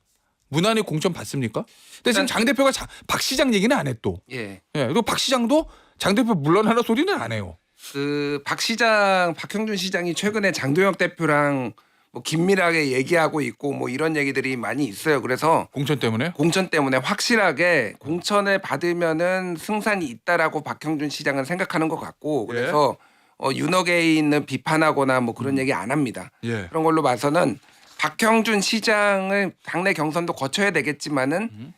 무난히 공천 받습니까? 근데 지금 장 대표가 박 시장 얘기는 안 해 또. 예. 예, 그리고 박 시장도 장 대표 물러나라 소리는 안 해요. 그 박형준 시장이 최근에 장도혁 대표랑 뭐 긴밀하게 얘기하고 있고 뭐 이런 얘기들이 많이 있어요. 그래서 공천 때문에. 공천 때문에 확실하게 공천을 받으면은 승산이 있다라고 박형준 시장은 생각하는 것 같고 그래서 윤핵에 있는 비판하거나 뭐 그런 얘기 안 합니다. 예. 그런 걸로 봐서는 박형준 시장을 당내 경선도 거쳐야 되겠지만은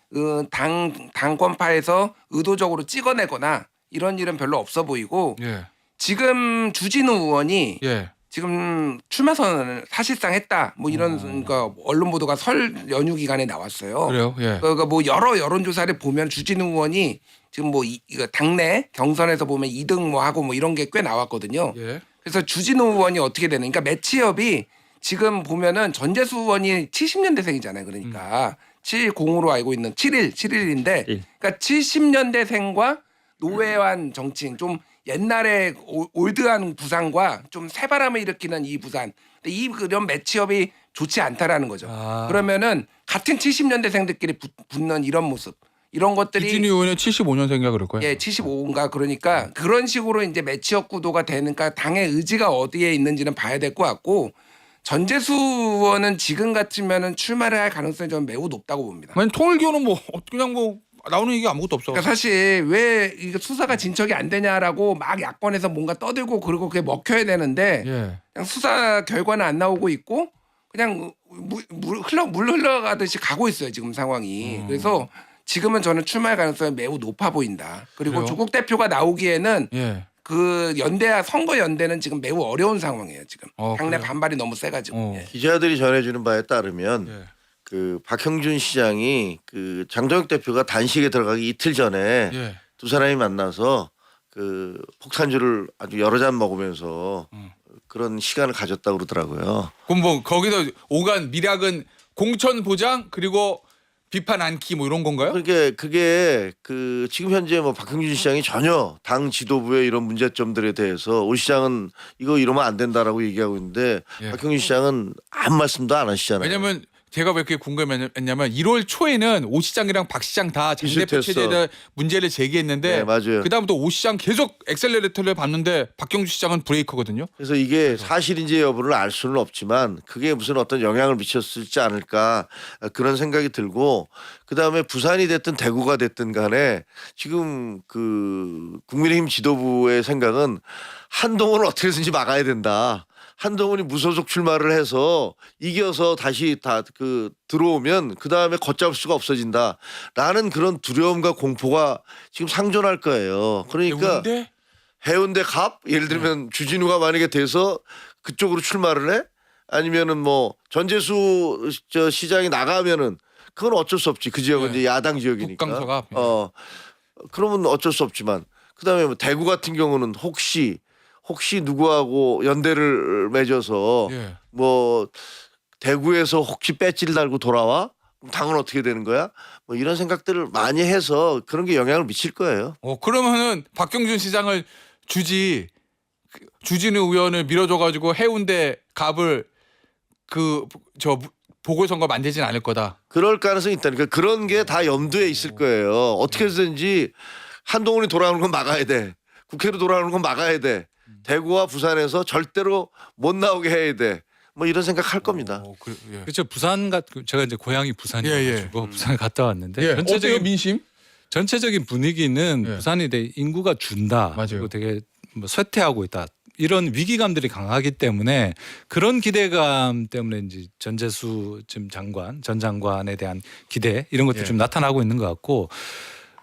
당권파에서 의도적으로 찍어내거나 이런 일은 별로 없어 보이고 예. 지금 주진우 의원이 예. 지금 출마 선언을 사실상 했다. 뭐 이런 그러니까 언론 보도가 설 연휴 기간에 나왔어요. 그래요. 예. 그러니까 뭐 여러 여론조사를 보면 주진우 의원이 지금 뭐 이거 당내 경선에서 보면 2등 뭐 하고 뭐 이런 게 꽤 나왔거든요. 예. 그래서 주진우 의원이 어떻게 되는? 그러니까 매치업이 지금 보면은 전재수 의원이 70년대생이잖아요. 그러니까 70으로 알고 있는 71인데 그러니까 70년대생과 노회환 정치인 좀 옛날에 올드한 부산과 좀 새바람을 일으키는 이 부산. 근데 이런 매치업이 좋지 않다라는 거죠. 그러면은 같은 70년대생들끼리 붙는 이런 모습. 이런 것들이 주진우 의원은 75년생인가 그럴 거예요. 예, 75인가 그러니까 그런 식으로 이제 매치업 구도가 되니까 당의 의지가 어디에 있는지는 봐야 될 것 같고 전재수 의원은 지금 같으면은 출마를 할 가능성이 좀 매우 높다고 봅니다. 아니 통일교는 뭐 그냥 뭐 나오는 얘기 아무것도 없어. 그러니까 사실 왜 이게 수사가 진척이 안 되냐라고 막 야권에서 뭔가 떠들고 그러고 그게 먹혀야 되는데 예. 그냥 수사 결과는 안 나오고 있고 그냥 물 흘러가듯이 가고 있어요 지금 상황이. 그래서 지금은 저는 출마할 가능성이 매우 높아 보인다. 그리고 그래요? 조국 대표가 나오기에는 예. 그 선거 연대는 지금 매우 어려운 상황이에요 지금. 당내 그래요? 반발이 너무 세가지고. 예. 기자들이 전해주는 바에 따르면 예. 그 박형준 시장이 그 장동혁 대표가 단식에 들어가기 이틀 전에 예. 두 사람이 만나서 그 폭탄주를 아주 여러 잔 먹으면서 그런 시간을 가졌다고 그러더라고요. 그럼 뭐 거기서 오간 미락은 공천 보장 그리고 비판 않기 뭐 이런 건가요? 그러니까 그게 그 지금 현재 뭐 박형준 시장이 전혀 당 지도부의 이런 문제점들에 대해서 오 시장은 이거 이러면 안 된다라고 얘기하고 있는데 예. 박형준 시장은 아무 말씀도 안 하시잖아요. 왜냐면 제가 왜 이렇게 궁금했냐면 1월 초에는 오 시장이랑 박 시장 다 장 대표 비슷했어. 체제에 대한 문제를 제기했는데 네, 맞아요. 그다음부터 오 시장 계속 엑셀레이터를 밟는데 박경주 시장은 브레이커거든요. 그래서 이게 사실인지 여부를 알 수는 없지만 그게 무슨 어떤 영향을 미쳤을지 않을까 그런 생각이 들고 그다음에 부산이 됐든 대구가 됐든 간에 지금 그 국민의힘 지도부의 생각은 한동훈을 어떻게든지 막아야 된다. 한동훈이 무소속 출마를 해서 이겨서 다시 다 그 들어오면 그 다음에 걷잡을 수가 없어진다라는 그런 두려움과 공포가 지금 상존할 거예요. 그러니까 근데 해운대 갑 예를 들면 주진우가 만약에 돼서 그쪽으로 출마를 해 아니면은 뭐 전재수 저 시장이 나가면은 그건 어쩔 수 없지 그 지역은 네. 이제 야당 지역이니까 북강서가. 그러면 어쩔 수 없지만 그다음에 뭐 대구 같은 경우는 혹시 누구하고 연대를 맺어서 예. 뭐 대구에서 혹시 배지를 달고 돌아와 그럼 당은 어떻게 되는 거야 뭐 이런 생각들을 많이 해서 그런 게 영향을 미칠 거예요. 그러면은 박경준 시장을 주진우 의원을 밀어줘가지고 해운대 갑을 보궐선거 만들진 않을 거다. 그럴 가능성이 있다니까 그런 게 다 염두에 있을 거예요. 어떻게 해서든지 한동훈이 돌아오는 건 막아야 돼. 국회로 돌아오는 건 막아야 돼. 대구와 부산에서 절대로 못 나오게 해야 돼. 뭐 이런 생각할 겁니다. 예. 그렇죠. 제가 이제 고향이 부산이어가지고 예. 부산에 갔다 왔는데 예. 어때요 민심? 전체적인 분위기는 예. 부산이 되게 인구가 준다. 맞아요. 그리고 되게 뭐 쇠퇴하고 있다. 이런 위기감들이 강하기 때문에 그런 기대감 때문에 이제 전재수 지금 전 장관에 대한 기대 이런 것도 예. 좀 나타나고 있는 것 같고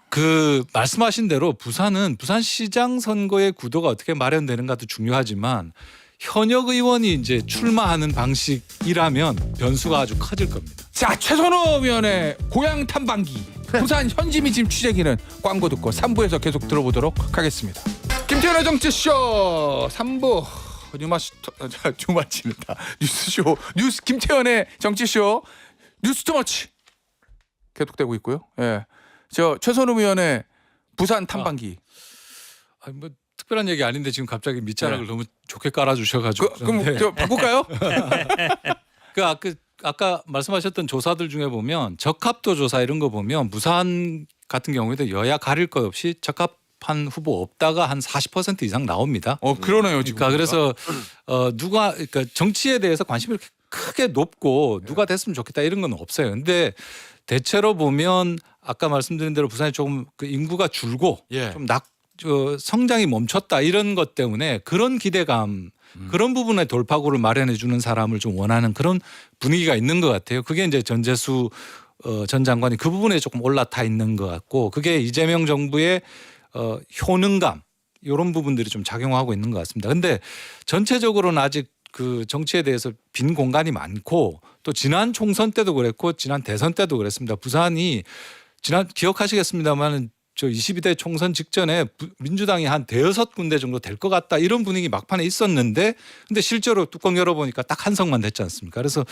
그 말씀하신 대로 부산시장 선거의 구도가 어떻게 마련되는가도 중요하지만 현역 의원이 이제 출마하는 방식이라면 변수가 아주 커질 겁니다. 자, 최선호 위원의 고향 탐방기 부산 현지민 지금 취재기는 광고 듣고 3부에서 계속 들어보도록 하겠습니다. 김태현의 정치쇼 3부 뉴마치는다 뉴스쇼 김태현의 정치쇼 뉴스 투머치 계속되고 있고요. 예, 저 최선호 위원의 부산 탐방기. 아니 뭐 특별한 얘기 아닌데 지금 갑자기 밑자락을 너무 좋게 깔아주셔가지고 그럼 저 바꿀까요? 아까 말씀하셨던 조사들 중에 보면 적합도 조사 이런 거 보면 부산 같은 경우에도 여야 가릴 것 없이 적합한 후보 없다가 한 40% 이상 나옵니다. 그러네요 지금. 그러니까 그래서 그러니까 정치에 대해서 관심이 이렇게 크게 높고 누가 됐으면 좋겠다 이런 건 없어요. 근데 대체로 보면 아까 말씀드린 대로 부산이 조금 그 인구가 줄고 예. 좀 성장이 멈췄다 이런 것 때문에 그런 기대감 그런 부분에 돌파구를 마련해 주는 사람을 좀 원하는 그런 분위기가 있는 것 같아요. 그게 이제 전재수 전 장관이 그 부분에 조금 올라타 있는 것 같고 그게 이재명 정부의 효능감 이런 부분들이 좀 작용하고 있는 것 같습니다. 근데 전체적으로는 아직 그 정치에 대해서 빈 공간이 많고 또 지난 총선 때도 그랬고 지난 대선 때도 그랬습니다. 부산이 기억하시겠습니다만 저 22대 총선 직전에 민주당이 한 대여섯 군데 정도 될 것 같다 이런 분위기 막판에 있었는데 근데 실제로 뚜껑 열어보니까 딱 한 석만 됐지 않습니까? 그래서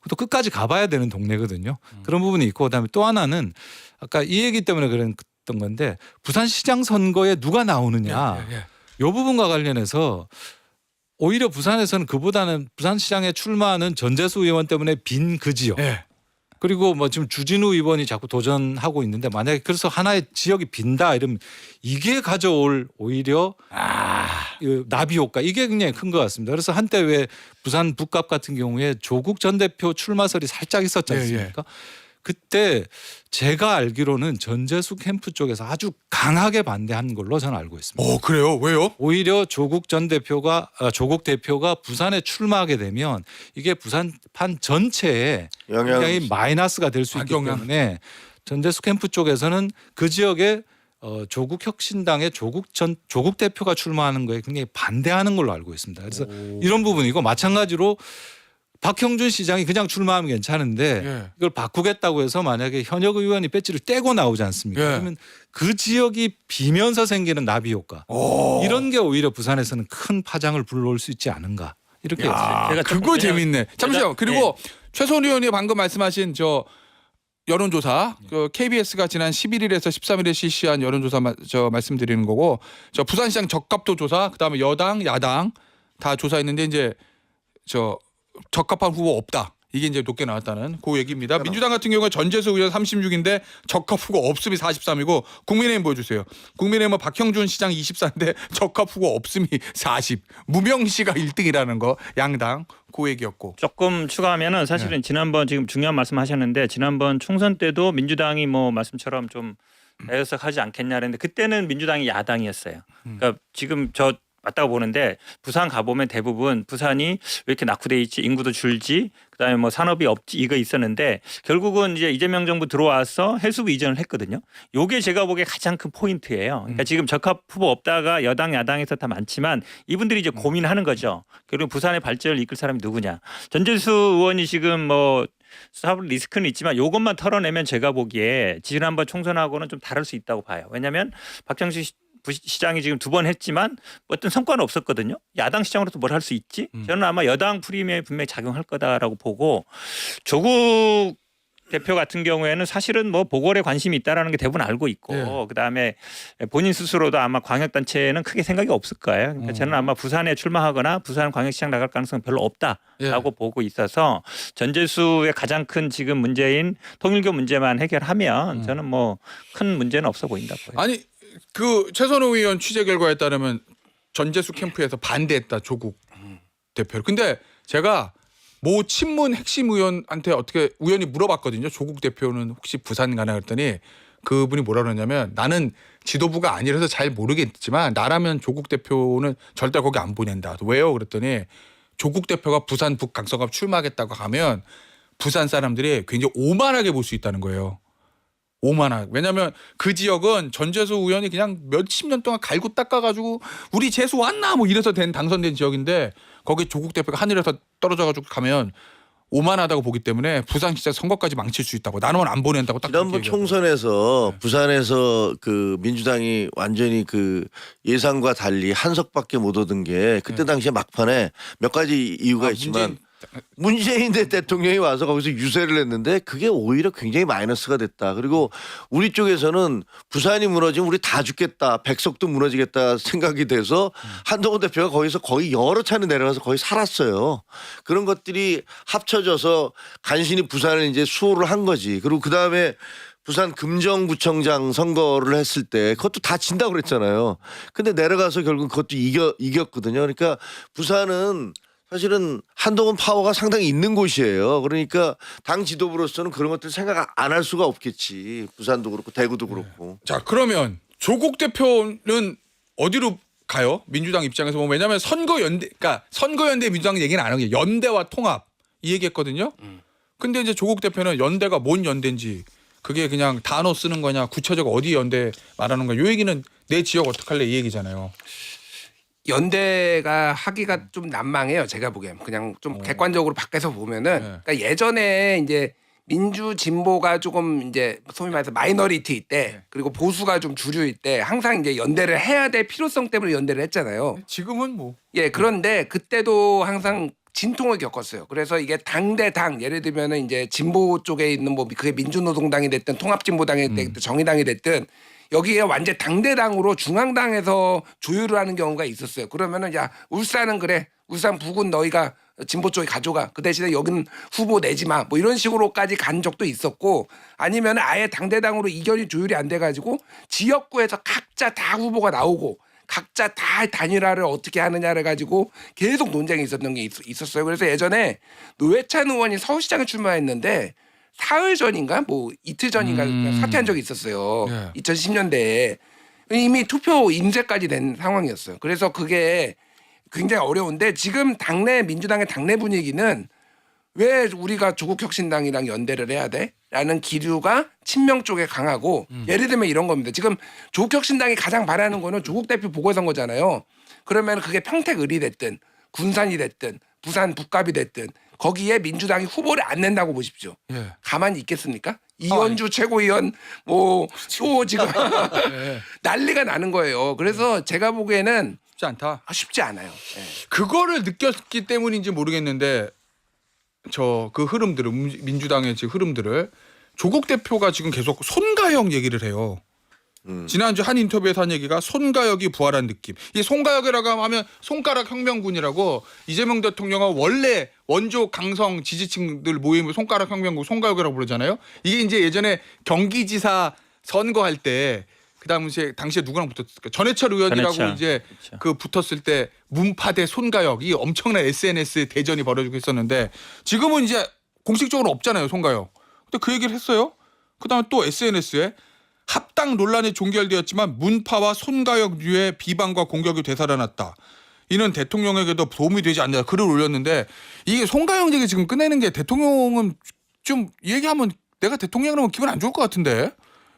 또 끝까지 가봐야 되는 동네거든요. 그런 부분이 있고 그다음에 또 하나는 아까 이 얘기 때문에 그랬던 건데 부산시장 선거에 누가 나오느냐 이 부분과 관련해서 오히려 부산에서는 그보다는 부산시장에 출마하는 전재수 의원 때문에 빈 그 지역 예. 그리고 뭐 지금 주진우 의원이 자꾸 도전하고 있는데 만약에 그래서 하나의 지역이 빈다 이러면 이게 가져올 오히려 이 나비 효과 이게 굉장히 큰 것 같습니다. 그래서 한때 왜 부산 북갑 같은 경우에 조국 전 대표 출마설이 살짝 있었지 않습니까? 그때 제가 알기로는 전재수 캠프 쪽에서 아주 강하게 반대한 걸로 저는 알고 있습니다. 그래요? 왜요? 오히려 조국 대표가 부산에 출마하게 되면 이게 부산판 전체에 굉장히 마이너스가 될 수 있기 때문에 전재수 캠프 쪽에서는 그 지역에 조국 혁신당의 조국 대표가 출마하는 거에 굉장히 반대하는 걸로 알고 있습니다. 그래서 이런 부분이고 마찬가지로 박형준 시장이 그냥 출마하면 괜찮은데 이걸 바꾸겠다고 해서 만약에 현역 의원이 배지를 떼고 나오지 않습니까? 그러면 그 지역이 비면서 생기는 나비 효과 이런 게 오히려 부산에서는 큰 파장을 불러올 수 있지 않은가 이렇게 야, 했어요. 그거 재밌네. 잠시만요. 그리고 최소원 의원이 방금 말씀하신 저 여론조사, 그 KBS가 지난 11일에서 13일에 실시한 여론조사 저 말씀드리는 거고, 저 부산시장 적합도 조사, 그다음에 여당, 야당 다 조사했는데 이제 저 적합한 후보 없다. 이게 이제 높게 나왔다는 그 얘기입니다. 민주당 같은 경우에 전재수 의원 36인데 적합 후보 없음이 43이고 국민의힘 보여주세요. 국민의힘은 박형준 시장 24인데 적합 후보 없음이 40. 무명 씨가 1등이라는 거 양당 그 얘기였고. 조금 추가하면은 사실은 지난번 지금 중요한 말씀하셨는데 지난번 총선 때도 민주당이 뭐 말씀처럼 좀 애석하지 않겠냐 그랬는데 그때는 민주당이 야당이었어요. 그러니까 지금 저 맞다고 보는데 부산 가보면 대부분 부산이 왜 이렇게 낙후돼 있지 인구도 줄지 그다음에 뭐 산업이 없지 이거 있었는데 결국은 이제 이재명 정부 들어와서 해수부 이전을 했거든요. 요게 제가 보기에 가장 큰 포인트예요. 그러니까 지금 적합 후보 없다가 여당 야당에서 다 많지만 이분들이 이제 고민하는 거죠. 그리고 부산의 발전을 이끌 사람이 누구냐. 전재수 의원이 지금 뭐 사업 리스크는 있지만 이것만 털어내면 제가 보기에 지난번 총선하고는 좀 다를 수 있다고 봐요. 왜냐하면 박정식 시장이 지금 2번 했지만 어떤 성과는 없었거든요. 야당 시장으로도 뭘 할 수 있지? 저는 아마 여당 프리미엄이 분명히 작용할 거다라고 보고 조국 대표 같은 경우에는 사실은 뭐 보궐에 관심이 있다라는 게 대부분 알고 있고 그다음에 본인 스스로도 아마 광역단체는 크게 생각이 없을 거예요. 그러니까 저는 아마 부산에 출마하거나 부산 광역시장 나갈 가능성은 별로 없다라고 보고 있어서 전재수의 가장 큰 지금 문제인 통일교 문제만 해결하면 저는 뭐 큰 문제는 없어 보인다 보여요. 아니 그 최선호 의원 취재 결과에 따르면 전재수 캠프에서 반대했다 조국 대표를. 근데 제가 모 친문 핵심 의원한테 어떻게 우연히 물어봤거든요. 조국 대표는 혹시 부산 가나 그랬더니 그분이 뭐라 그러냐면 나는 지도부가 아니라서 잘 모르겠지만 나라면 조국 대표는 절대 거기 안 보낸다. 왜요? 그랬더니 조국 대표가 부산 북강서갑 출마하겠다고 하면 부산 사람들이 굉장히 오만하게 볼 수 있다는 거예요. 오만하게. 왜냐하면 그 지역은 전재수 의원이 그냥 몇십 년 동안 갈고 닦아가지고 우리 재수 왔나 뭐 이래서 당선된 지역인데 거기 조국 대표가 하늘에서 떨어져가지고 가면 오만하다고 보기 때문에 부산시장 선거까지 망칠 수 있다고 나는 안 보낸다고 딱 지난번 그렇게 총선에서 부산에서 그 민주당이 완전히 그 예상과 달리 한석밖에 못 얻은 게 그때 당시에 막판에 몇 가지 이유가 있지만 문재인 대통령이 와서 거기서 유세를 했는데 그게 오히려 굉장히 마이너스가 됐다. 그리고 우리 쪽에서는 부산이 무너지면 우리 다 죽겠다. 백석도 무너지겠다 생각이 돼서 한동훈 대표가 거기서 거의 여러 차례 내려가서 거의 살았어요. 그런 것들이 합쳐져서 간신히 부산을 이제 수호를 한 거지. 그리고 그다음에 부산 금정구청장 선거를 했을 때 그것도 다 진다고 그랬잖아요. 근데 내려가서 결국 그것도 이겼거든요. 그러니까 부산은 사실은 한동훈 파워가 상당히 있는 곳이에요. 그러니까 당 지도부로서는 그런 것들 생각 안 할 수가 없겠지. 부산도 그렇고 대구도 그렇고. 자 그러면 조국 대표는 어디로 가요? 민주당 입장에서 보면 왜냐하면 선거연대 민주당 얘기는 안 하고 연대와 통합 이 얘기했거든요. 근데 이제 조국 대표는 연대가 뭔 연대인지 그게 그냥 단어 쓰는 거냐 구체적으로 어디 연대 말하는 거야. 요 얘기는 내 지역 어떡할래 이 얘기잖아요. 연대가 하기가 좀 난망해요. 제가 보기엔 그냥 좀 객관적으로 밖에서 보면은 그러니까 예전에 이제 민주 진보가 조금 이제 소위 말해서 마이너리티일 때 그리고 보수가 좀 주류일 때 항상 이제 연대를 해야 될 필요성 때문에 연대를 했잖아요. 지금은 뭐 예, 그런데 그때도 항상 진통을 겪었어요. 그래서 이게 당 대 당 예를 들면은 이제 진보 쪽에 있는 뭐 그게 민주노동당이 됐든 통합진보당이 됐든 정의당이 됐든 여기에 완전 당대당으로 중앙당에서 조율을 하는 경우가 있었어요. 그러면은 야 울산은 그래 울산 북은 너희가 진보 쪽에 가져가 그 대신에 여기는 후보 내지 마 뭐 이런 식으로까지 간 적도 있었고 아니면 아예 당대당으로 이견이 조율이 안 돼가지고 지역구에서 각자 다 후보가 나오고 각자 다 단일화를 어떻게 하느냐를 가지고 계속 논쟁이 있었던 게 있었어요. 그래서 예전에 노회찬 의원이 서울시장에 출마했는데 사흘 전인가 뭐 이틀 전인가 사퇴한 적이 있었어요. 2010년대에 이미 투표 인쇄까지 된 상황이었어요. 그래서 그게 굉장히 어려운데 지금 당내 민주당의 당내 분위기는 왜 우리가 조국혁신당이랑 연대를 해야 돼? 라는 기류가 친명 쪽에 강하고 예를 들면 이런 겁니다. 지금 조국혁신당이 가장 바라는 거는 조국 대표 보궐선거잖아요. 그러면 그게 평택을이 됐든 군산이 됐든 부산 북갑이 됐든 거기에 민주당이 후보를 안 낸다고 보십시오. 가만히 있겠습니까? 이현주 최고위원 뭐 또 지금 난리가 나는 거예요. 그래서 제가 보기에는 쉽지 않다. 쉽지 않아요. 예. 그거를 느꼈기 때문인지 모르겠는데 저 그 흐름들을 민주당의 지금 흐름들을 조국 대표가 지금 계속 손가역 얘기를 해요. 지난주 한 인터뷰에서 한 얘기가 손가역이 부활한 느낌. 이 손가역이라고 하면 손가락 혁명군이라고 이재명 대통령은 원래 원조 강성 지지층들 모임을 손가락 혁명군 손가역이라고 부르잖아요. 이게 이제 예전에 경기지사 선거할 때 그 당시에 누구랑 붙었을까? 전해철 의원이라고 전해철. 이제 그렇죠. 그 붙었을 때 문파 대 손가역 이 엄청난 SNS 대전이 벌어지고 있었는데 지금은 이제 공식적으로 없잖아요 손가역. 근데 그 얘기를 했어요. 그다음에 또 SNS에 합당 논란이 종결되었지만 문파와 손가역류의 비방과 공격이 되살아났다. 이는 대통령에게도 도움이 되지 않는다. 글을 올렸는데 이게 손가역 얘기 지금 꺼내는 게 대통령은 좀 얘기하면 내가 대통령이라면 기분 안 좋을 것 같은데.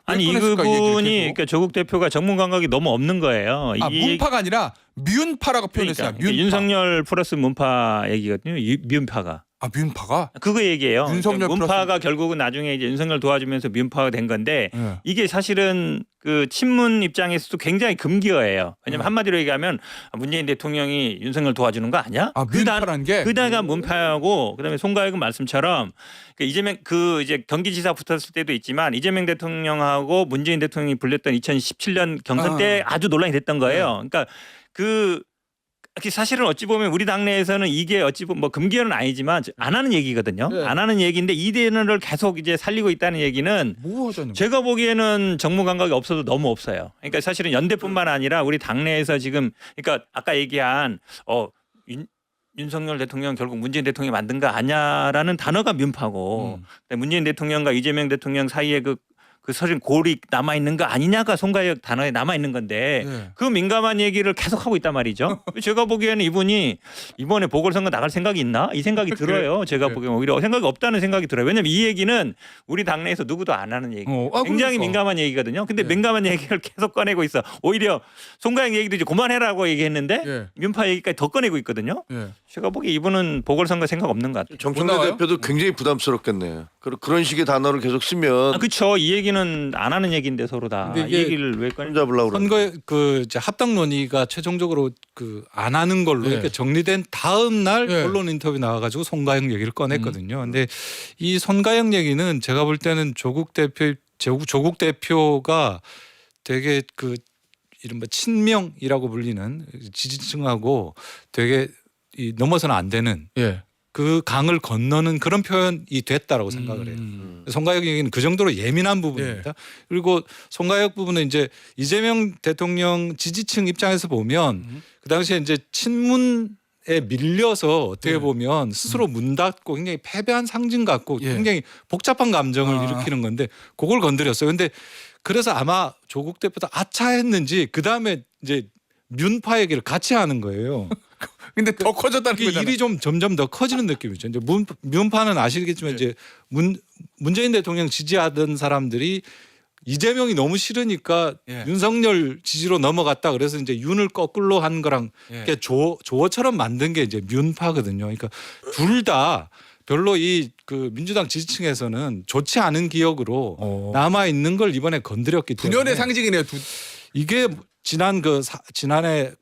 아니 이 꺼냈을까, 이 얘기를 부분이 계속. 그러니까 조국 대표가 전문 감각이 너무 없는 거예요. 이 문파가 아니라 미운파라고 표현했어요. 그러니까 미운파. 윤석열 플러스 문파 얘기거든요. 미운파가. 미운파가? 그거 얘기예요. 윤석열 그러니까 문파가 결국은 나중에 이제 윤석열 도와주면서 미운파가 된 건데 네. 이게 사실은 그 친문 입장에서도 굉장히 금기어예요. 왜냐하면 한마디로 얘기하면 문재인 대통령이 윤석열 도와주는 거 아니야? 미운파라는 게? 그다가 문파하고 그다음에 송가혁은 말씀처럼 이재명 이제 경기지사 붙었을 때도 있지만 이재명 대통령하고 문재인 대통령이 불렸던 2017년 경선 때 아주 논란이 됐던 거예요. 그러니까 사실은 어찌 보면 우리 당내에서는 이게 어찌 보면 뭐 금기어는 아니지만 안 하는 얘기거든요. 네. 안 하는 얘기인데 이 대를 계속 이제 살리고 있다는 얘기는 뭐 하자는 제가 보기에는 정무 감각이 없어도 너무 없어요. 그러니까 사실은 연대뿐만 아니라 우리 당내에서 지금 그러니까 아까 얘기한 윤석열 대통령 결국 문재인 대통령이 만든 거 아냐라는 단어가 미운파고 문재인 대통령과 이재명 대통령 사이에 그 서린 골이 남아 있는 거 아니냐가 손가역 단어에 남아 있는 건데 네. 그 민감한 얘기를 계속 하고 있단 말이죠. 제가 보기에는 이분이 이번에 보궐선거 나갈 생각이 있나 이 생각이 들어요. 제가 그래. 보기에는 오히려 생각이 없다는 생각이 들어요. 왜냐하면 이 얘기는 우리 당내에서 누구도 안 하는 얘기. 굉장히 그러니까. 민감한 얘기거든요. 근데 네. 민감한 얘기를 계속 꺼내고 있어. 오히려 손가역 얘기도 이제 그만해라고 얘기했는데 예. 민파 얘기까지 더 꺼내고 있거든요. 예. 제가 보기에 이분은 보궐선거 생각 없는 것 같아요. 못 정청래 나와요? 대표도 굉장히 부담스럽겠네. 그런 식의 단어를 계속 쓰면 그렇죠. 이 얘기는 안 하는 얘기인데 서로 다. 근데 이 이게 얘기를 왜 꺼내? 손잡으려고 그러는 선거 이제 합당 논의가 최종적으로 안 하는 걸로 네. 이렇게 정리된 다음 날 네. 언론 인터뷰 나와가지고 손가영 얘기를 꺼냈거든요. 근데 이 손가영 얘기는 제가 볼 때는 조국 대표가 되게 이른바 친명이라고 불리는 지지층하고 되게 넘어서는 안 되는 예. 그 강을 건너는 그런 표현이 됐다라고 생각을 해요. 손가역 얘기는 그 정도로 예민한 부분입니다. 그리고 손가역 부분은 이제 이재명 대통령 지지층 입장에서 보면 그 당시에 이제 친문에 밀려서 어떻게 보면 스스로 문 닫고 굉장히 패배한 상징 같고 예. 굉장히 복잡한 감정을 일으키는 건데 그걸 건드렸어요. 근데 그래서 아마 조국 대표도 아차했는지 그 다음에 이제 민파 얘기를 같이 하는 거예요. 근데 더 커졌다는 이게 거잖아요. 일이 좀 점점 더 커지는 느낌이죠. 이제 민파는 아시겠지만 이제 문재인 대통령 지지하던 사람들이 이재명이 너무 싫으니까 예. 윤석열 지지로 넘어갔다. 그래서 이제 윤을 거꾸로 한 거랑 이렇게 조어처럼 만든 게 이제 민파거든요. 그러니까 둘 다 별로 민주당 지지층에서는 좋지 않은 기억으로 남아 있는 걸 이번에 건드렸기 때문에 분열의 상징이네요. 이게 지난해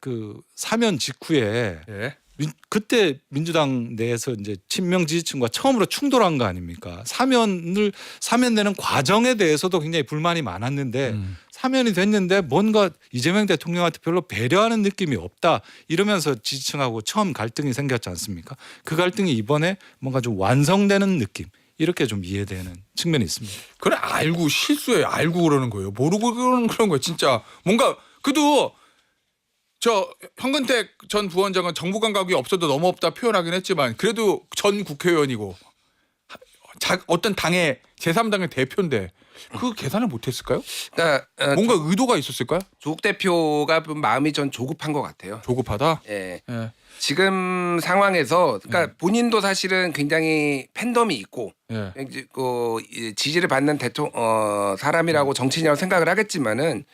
사면 직후에 예. 그때 민주당 내에서 이제 친명 지지층과 처음으로 충돌한 거 아닙니까? 사면되는 과정에 대해서도 굉장히 불만이 많았는데 사면이 됐는데 뭔가 이재명 대통령한테 별로 배려하는 느낌이 없다 이러면서 지지층하고 처음 갈등이 생겼지 않습니까? 그 갈등이 이번에 뭔가 좀 완성되는 느낌 이렇게 좀 이해되는 측면이 있습니다. 그래 알고 실수해 알고 그러는 거예요. 모르고 그런 거예요. 진짜 뭔가 그래도 저 현근택 전 부원장은 정부 감각이 없어도 너무 없다 표현하긴 했지만 그래도 전 국회의원이고 어떤 당의 제3당의 대표인데 그 계산을 못했을까요? 그러니까 뭔가 의도가 있었을까요? 조국 대표가 좀 마음이 전 조급한 것 같아요. 조급하다. 예. 예. 지금 상황에서 그러니까 본인도 사실은 굉장히 팬덤이 있고 예. 이제 지지를 받는 사람이라고 정치인이라고 생각을 하겠지만은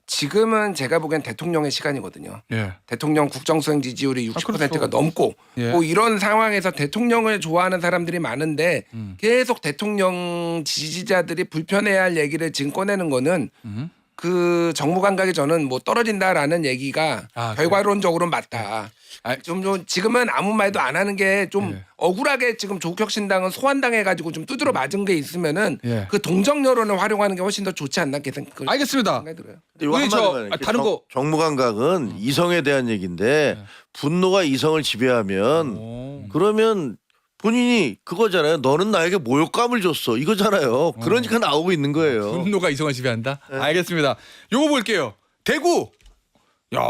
지금은 제가 보기엔 대통령의 시간이거든요. 예. 대통령 국정수행 지지율이 60%가 그렇죠. 넘고 예. 뭐 이런 상황에서 대통령을 좋아하는 사람들이 많은데 계속 대통령 지지자들이 불편해할 얘기를 지금 꺼내는 거는 그 정무 감각이 저는 뭐 떨어진다라는 얘기가 아, 결과론적으로 맞다. 좀 지금은 아무 말도 안 하는 게 좀 네. 억울하게 지금 조국혁신당은 소환당해가지고 좀 두드려 맞은 게 있으면은 예. 그 동정 여론을 활용하는 게 훨씬 더 좋지 않나 알겠습니다. 생각이 들어요. 이거 우리 저, 한마디만 이렇게 다른 거. 정무 감각은 이성에 대한 얘기인데 분노가 이성을 지배하면 오. 그러면 본인이 그거잖아요. 너는 나에게 모욕감을 줬어. 이거잖아요. 그러니까 나오고 있는 거예요. 분노가 이성을 지배한다. 알겠습니다. 요거 볼게요. 대구. 야.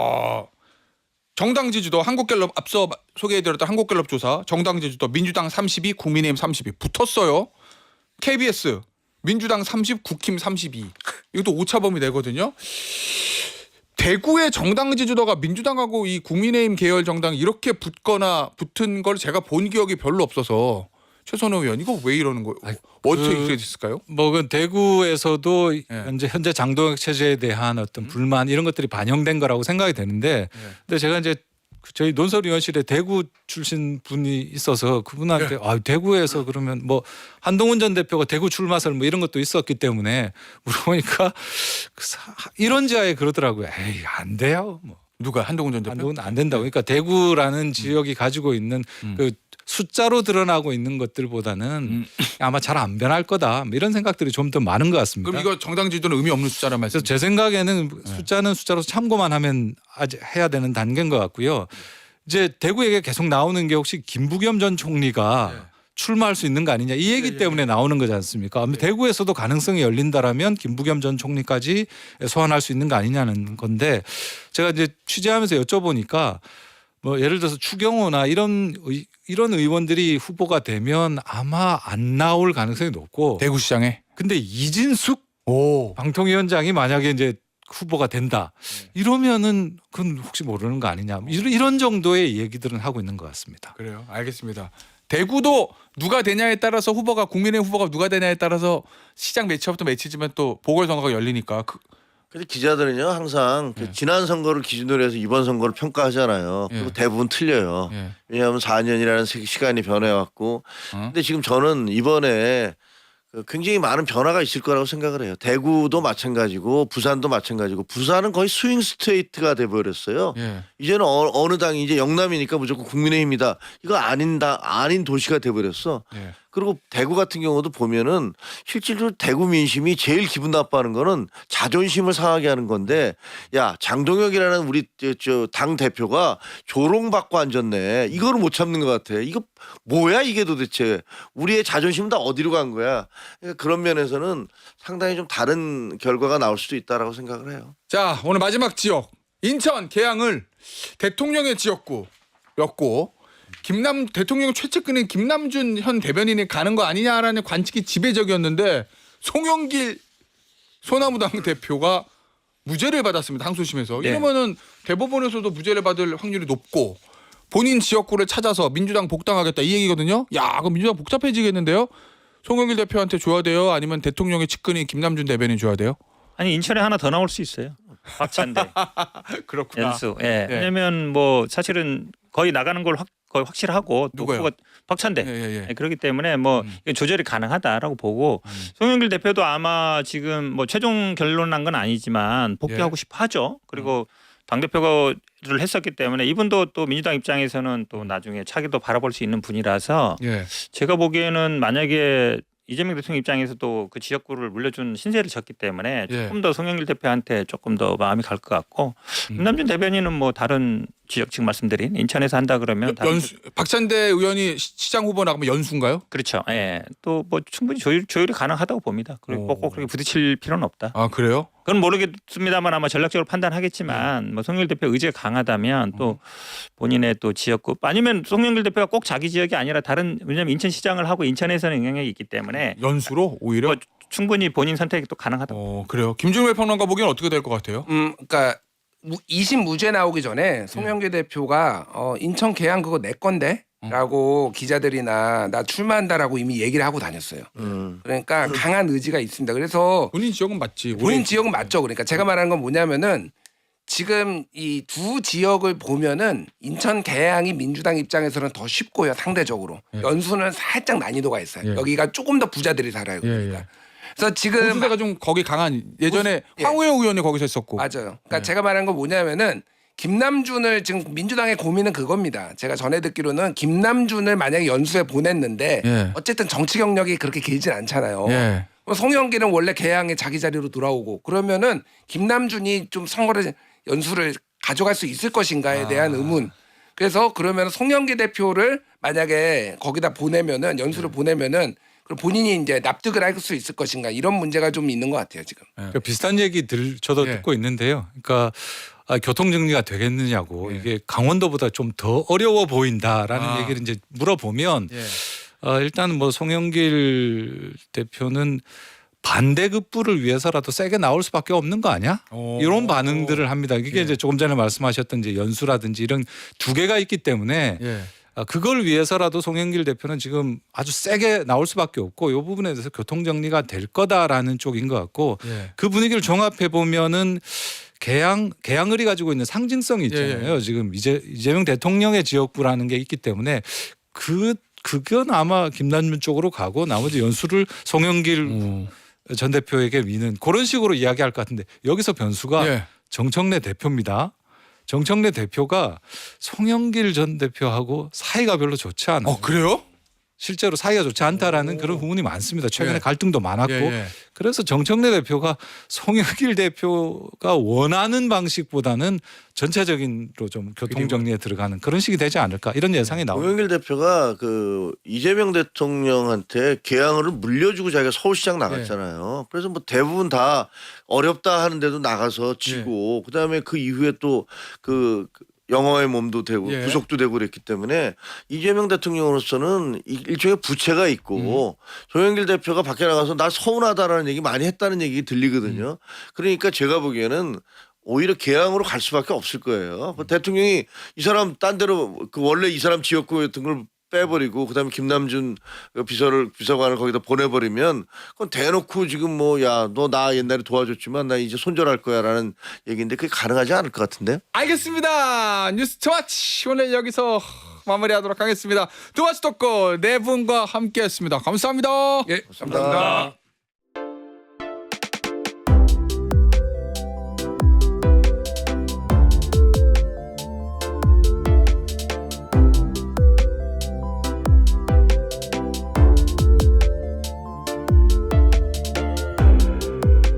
정당 지지도 한국갤럽 앞서 소개해드렸던 한국갤럽 조사 정당 지지도 민주당 32, 국민의힘 32 붙었어요. KBS 민주당 30, 국힘 32. 이것도 오차범위 내거든요. 대구의 정당 지지도가 민주당하고 이 국민의힘 계열 정당 이렇게 붙은 걸 제가 본 기억이 별로 없어서 최선호 의원 이거 왜 이러는 거예요? 어떻게 이렇게 됐을까요? 뭐 그 대구에서도 예. 현재 장동혁 체제에 대한 어떤 불만 이런 것들이 반영된 거라고 생각이 되는데, 근데 제가 이제 저희 논설위원실에 대구 출신 분이 있어서 그분한테 아, 대구에서 그러면 뭐 한동훈 전 대표가 대구 출마설 뭐 이런 것도 있었기 때문에 물어보니까 이런 지하에 그러더라고요. 에이 안 돼요. 뭐 누가 한동훈 전 대표? 한동훈 안 된다고. 그러니까 대구라는 지역이 가지고 있는 그 숫자로 드러나고 있는 것들보다는 아마 잘 안 변할 거다. 뭐 이런 생각들이 좀 더 많은 것 같습니다. 그럼 이거 정당 지지도는 의미 없는 숫자란 말씀? 그래서 제 생각에는 숫자는 숫자로서 참고만 하면 아직 해야 되는 단계인 것 같고요. 이제 대구에게 계속 나오는 게 혹시 김부겸 전 총리가 출마할 수 있는 거 아니냐 이 얘기 때문에 나오는 거지 않습니까? 대구에서도 가능성이 열린다라면 김부겸 전 총리까지 소환할 수 있는 거 아니냐는 건데 제가 이제 취재하면서 여쭤보니까 뭐 예를 들어서 추경호나 이런 의원들이 후보가 되면 아마 안 나올 가능성이 높고 대구시장에. 근데 이진숙 오. 방통위원장이 만약에 이제 후보가 된다 이러면은 그건 혹시 모르는 거 아니냐 이런 정도의 얘기들은 하고 있는 것 같습니다. 그래요. 알겠습니다. 대구도 누가 되냐에 따라서 후보가 국민의힘 후보가 누가 되냐에 따라서 시장 매치업도 매치지만 또 보궐선거가 열리니까 근데 기자들은요 항상 그 지난 선거를 기준으로 해서 이번 선거를 평가하잖아요. 그리고 대부분 틀려요. 예. 왜냐하면 4년이라는 시간이 변해왔고. 근데 지금 저는 이번에 굉장히 많은 변화가 있을 거라고 생각을 해요. 대구도 마찬가지고 부산도 마찬가지고 부산은 거의 스윙 스테이트가 돼버렸어요. 예. 이제는 어느 당이 이제 영남이니까 무조건 국민의힘이다. 이거 아닌 도시가 돼버렸어. 예. 그리고 대구 같은 경우도 보면은 실질적으로 대구 민심이 제일 기분 나빠하는 거는 자존심을 상하게 하는 건데 야 장동혁이라는 우리 당 대표가 조롱받고 앉았네. 이거를 못 참는 것 같아. 이거 뭐야 이게 도대체 우리의 자존심 다 어디로 간 거야. 그러니까 그런 면에서는 상당히 좀 다른 결과가 나올 수도 있다라고 생각을 해요. 자 오늘 마지막 지역 인천 계양을 대통령의 지역구였고 대통령 최측근인 김남준 현 대변인이 가는 거 아니냐라는 관측이 지배적이었는데 송영길 소나무당 대표가 무죄를 받았습니다. 항소심에서. 네. 이러면은 대법원에서도 무죄를 받을 확률이 높고 본인 지역구를 찾아서 민주당 복당하겠다 이 얘기거든요. 야 그럼 민주당 복잡해지겠는데요. 송영길 대표한테 줘야 돼요? 아니면 대통령의 측근인 김남준 대변인 줘야 돼요? 아니 인천에 하나 더 나올 수 있어요. 박찬대 그렇구나. 연수. 예. 예. 왜냐면 뭐 사실은 거의 나가는 걸 거의 확실하고 또 누가요? 후보가 박찬대. 예. 예, 그렇기 때문에 뭐 이게 조절이 가능하다라고 보고 송영길 대표도 아마 지금 뭐 최종 결론 난 건 아니지만 복귀하고 싶어 하죠. 그리고 당 대표를 했었기 때문에 이분도 또 민주당 입장에서는 또 나중에 차기도 바라볼 수 있는 분이라서 예. 제가 보기에는 만약에 이재명 대통령 입장에서도 그 지역구를 물려준 신세를 졌기 때문에 예. 조금 더 송영길 대표한테 조금 더 마음이 갈 것 같고 김남준 대변인은 뭐 다른 지역 지금 말씀드린 인천에서 한다 그러면 다른 박찬대 의원이 시장 후보 나가면 연수인가요? 그렇죠. 예. 또 뭐 충분히 조율이 가능하다고 봅니다. 그리고 꼭 그렇게 부딪힐 필요는 없다. 아 그래요? 그건 모르겠습니다만 아마 전략적으로 판단하겠지만 뭐 송영길 대표 의지가 강하다면 또 본인의 또 지역구 아니면 송영길 대표가 꼭 자기 지역이 아니라 다른 왜냐하면 인천시장을 하고 인천에서는 영향력이 있기 때문에 연수로 오히려? 뭐 충분히 본인 선택이 또 가능하다. 그래요. 김준일 평론가 보기엔 어떻게 될 것 같아요? 그러니까 2심 무죄 나오기 전에 송영길 대표가 인천 계양 그거 내 건데 라고 기자들이나 나 출마한다라고 이미 얘기를 하고 다녔어요. 그러니까 강한 의지가 있습니다. 그래서 본인 지역은 맞지. 본인 지역은 맞죠. 그러니까 제가 말하는 건 뭐냐면은 지금 이 두 지역을 보면은 인천 계양이 민주당 입장에서는 더 쉽고요. 상대적으로. 연수는 살짝 난이도가 있어요. 예. 여기가 조금 더 부자들이 살아요. 그러니까. 예. 그래서 지금 보수세가 좀 거기 강한 예전에 예. 황우영 의원이 거기서 했었고. 맞아요. 그러니까 네. 제가 말한 건 뭐냐면은 김남준을 지금 민주당의 고민은 그겁니다. 제가 전에 듣기로는 김남준을 만약에 연수에 보냈는데 예. 어쨌든 정치 경력이 그렇게 길진 않잖아요. 예. 송영길은 원래 개항에 자기 자리로 돌아오고 그러면은 김남준이 좀 선거를 연수를 가져갈 수 있을 것인가에 대한 의문. 그래서 그러면 송영길 대표를 만약에 거기다 보내면은 연수를 보내면은 그럼 본인이 이제 납득을 할 수 있을 것인가 이런 문제가 좀 있는 것 같아요 지금. 그러니까 비슷한 얘기들 저도 예. 듣고 있는데요. 그러니까 교통 정리가 되겠느냐고 예. 이게 강원도보다 좀 더 어려워 보인다라는 아. 얘기를 이제 물어보면 예. 일단 뭐 송영길 대표는 반대급부를 위해서라도 세게 나올 수밖에 없는 거 아니야? 오. 이런 반응들을 합니다. 이게 예. 이제 조금 전에 말씀하셨던 이제 연수라든지 이런 두 개가 있기 때문에 예. 그걸 위해서라도 송영길 대표는 지금 아주 세게 나올 수밖에 없고 이 부분에 대해서 교통 정리가 될 거다라는 쪽인 것 같고 예. 그 분위기를 종합해 보면은 개항을이 가지고 있는 상징성이 있잖아요. 예. 지금 이재명 대통령의 지역구라는 게 있기 때문에 그건 아마 김남준 쪽으로 가고 나머지 연수를 송영길 전 대표에게 미는 그런 식으로 이야기할 것 같은데 여기서 변수가 예. 정청래 대표입니다. 정청래 대표가 송영길 전 대표하고 사이가 별로 좋지 않아요. 그래요? 실제로 사이가 좋지 않다라는 그런 부분이 많습니다. 최근에 예. 갈등도 많았고 예, 예. 그래서 정청래 대표가 송영길 대표가 원하는 방식보다는 전체적인로 좀 교통 정리에 들어가는 그런 식이 되지 않을까 이런 예상이 나옵니다. 송영길 대표가 그 이재명 대통령한테 개항을 물려주고 자기가 서울시장 나갔잖아요. 그래서 뭐 대부분 다 어렵다 하는데도 나가서 지고 그다음에 그 이후에 또 그 영어의 몸도 되고 예. 부속도 되고 그랬기 때문에 이재명 대통령으로서는 일종의 부채가 있고 송영길 대표가 밖에 나가서 나 서운하다라는 얘기 많이 했다는 얘기 들리거든요. 그러니까 제가 보기에는 오히려 개항으로 갈 수밖에 없을 거예요. 그 대통령이 이 사람 딴 데로 그 원래 이 사람 지역구였던 걸 빼버리고 그다음에 김남준 비서관을 거기다 보내버리면 그건 대놓고 지금 뭐 야 너 나 옛날에 도와줬지만 나 이제 손절할 거야라는 얘기인데 그게 가능하지 않을 것 같은데. 알겠습니다. 뉴스 토마치 오늘 여기서 마무리하도록 하겠습니다. 토마치 토크 네 분과 함께했습니다. 감사합니다. 예, 감사합니다.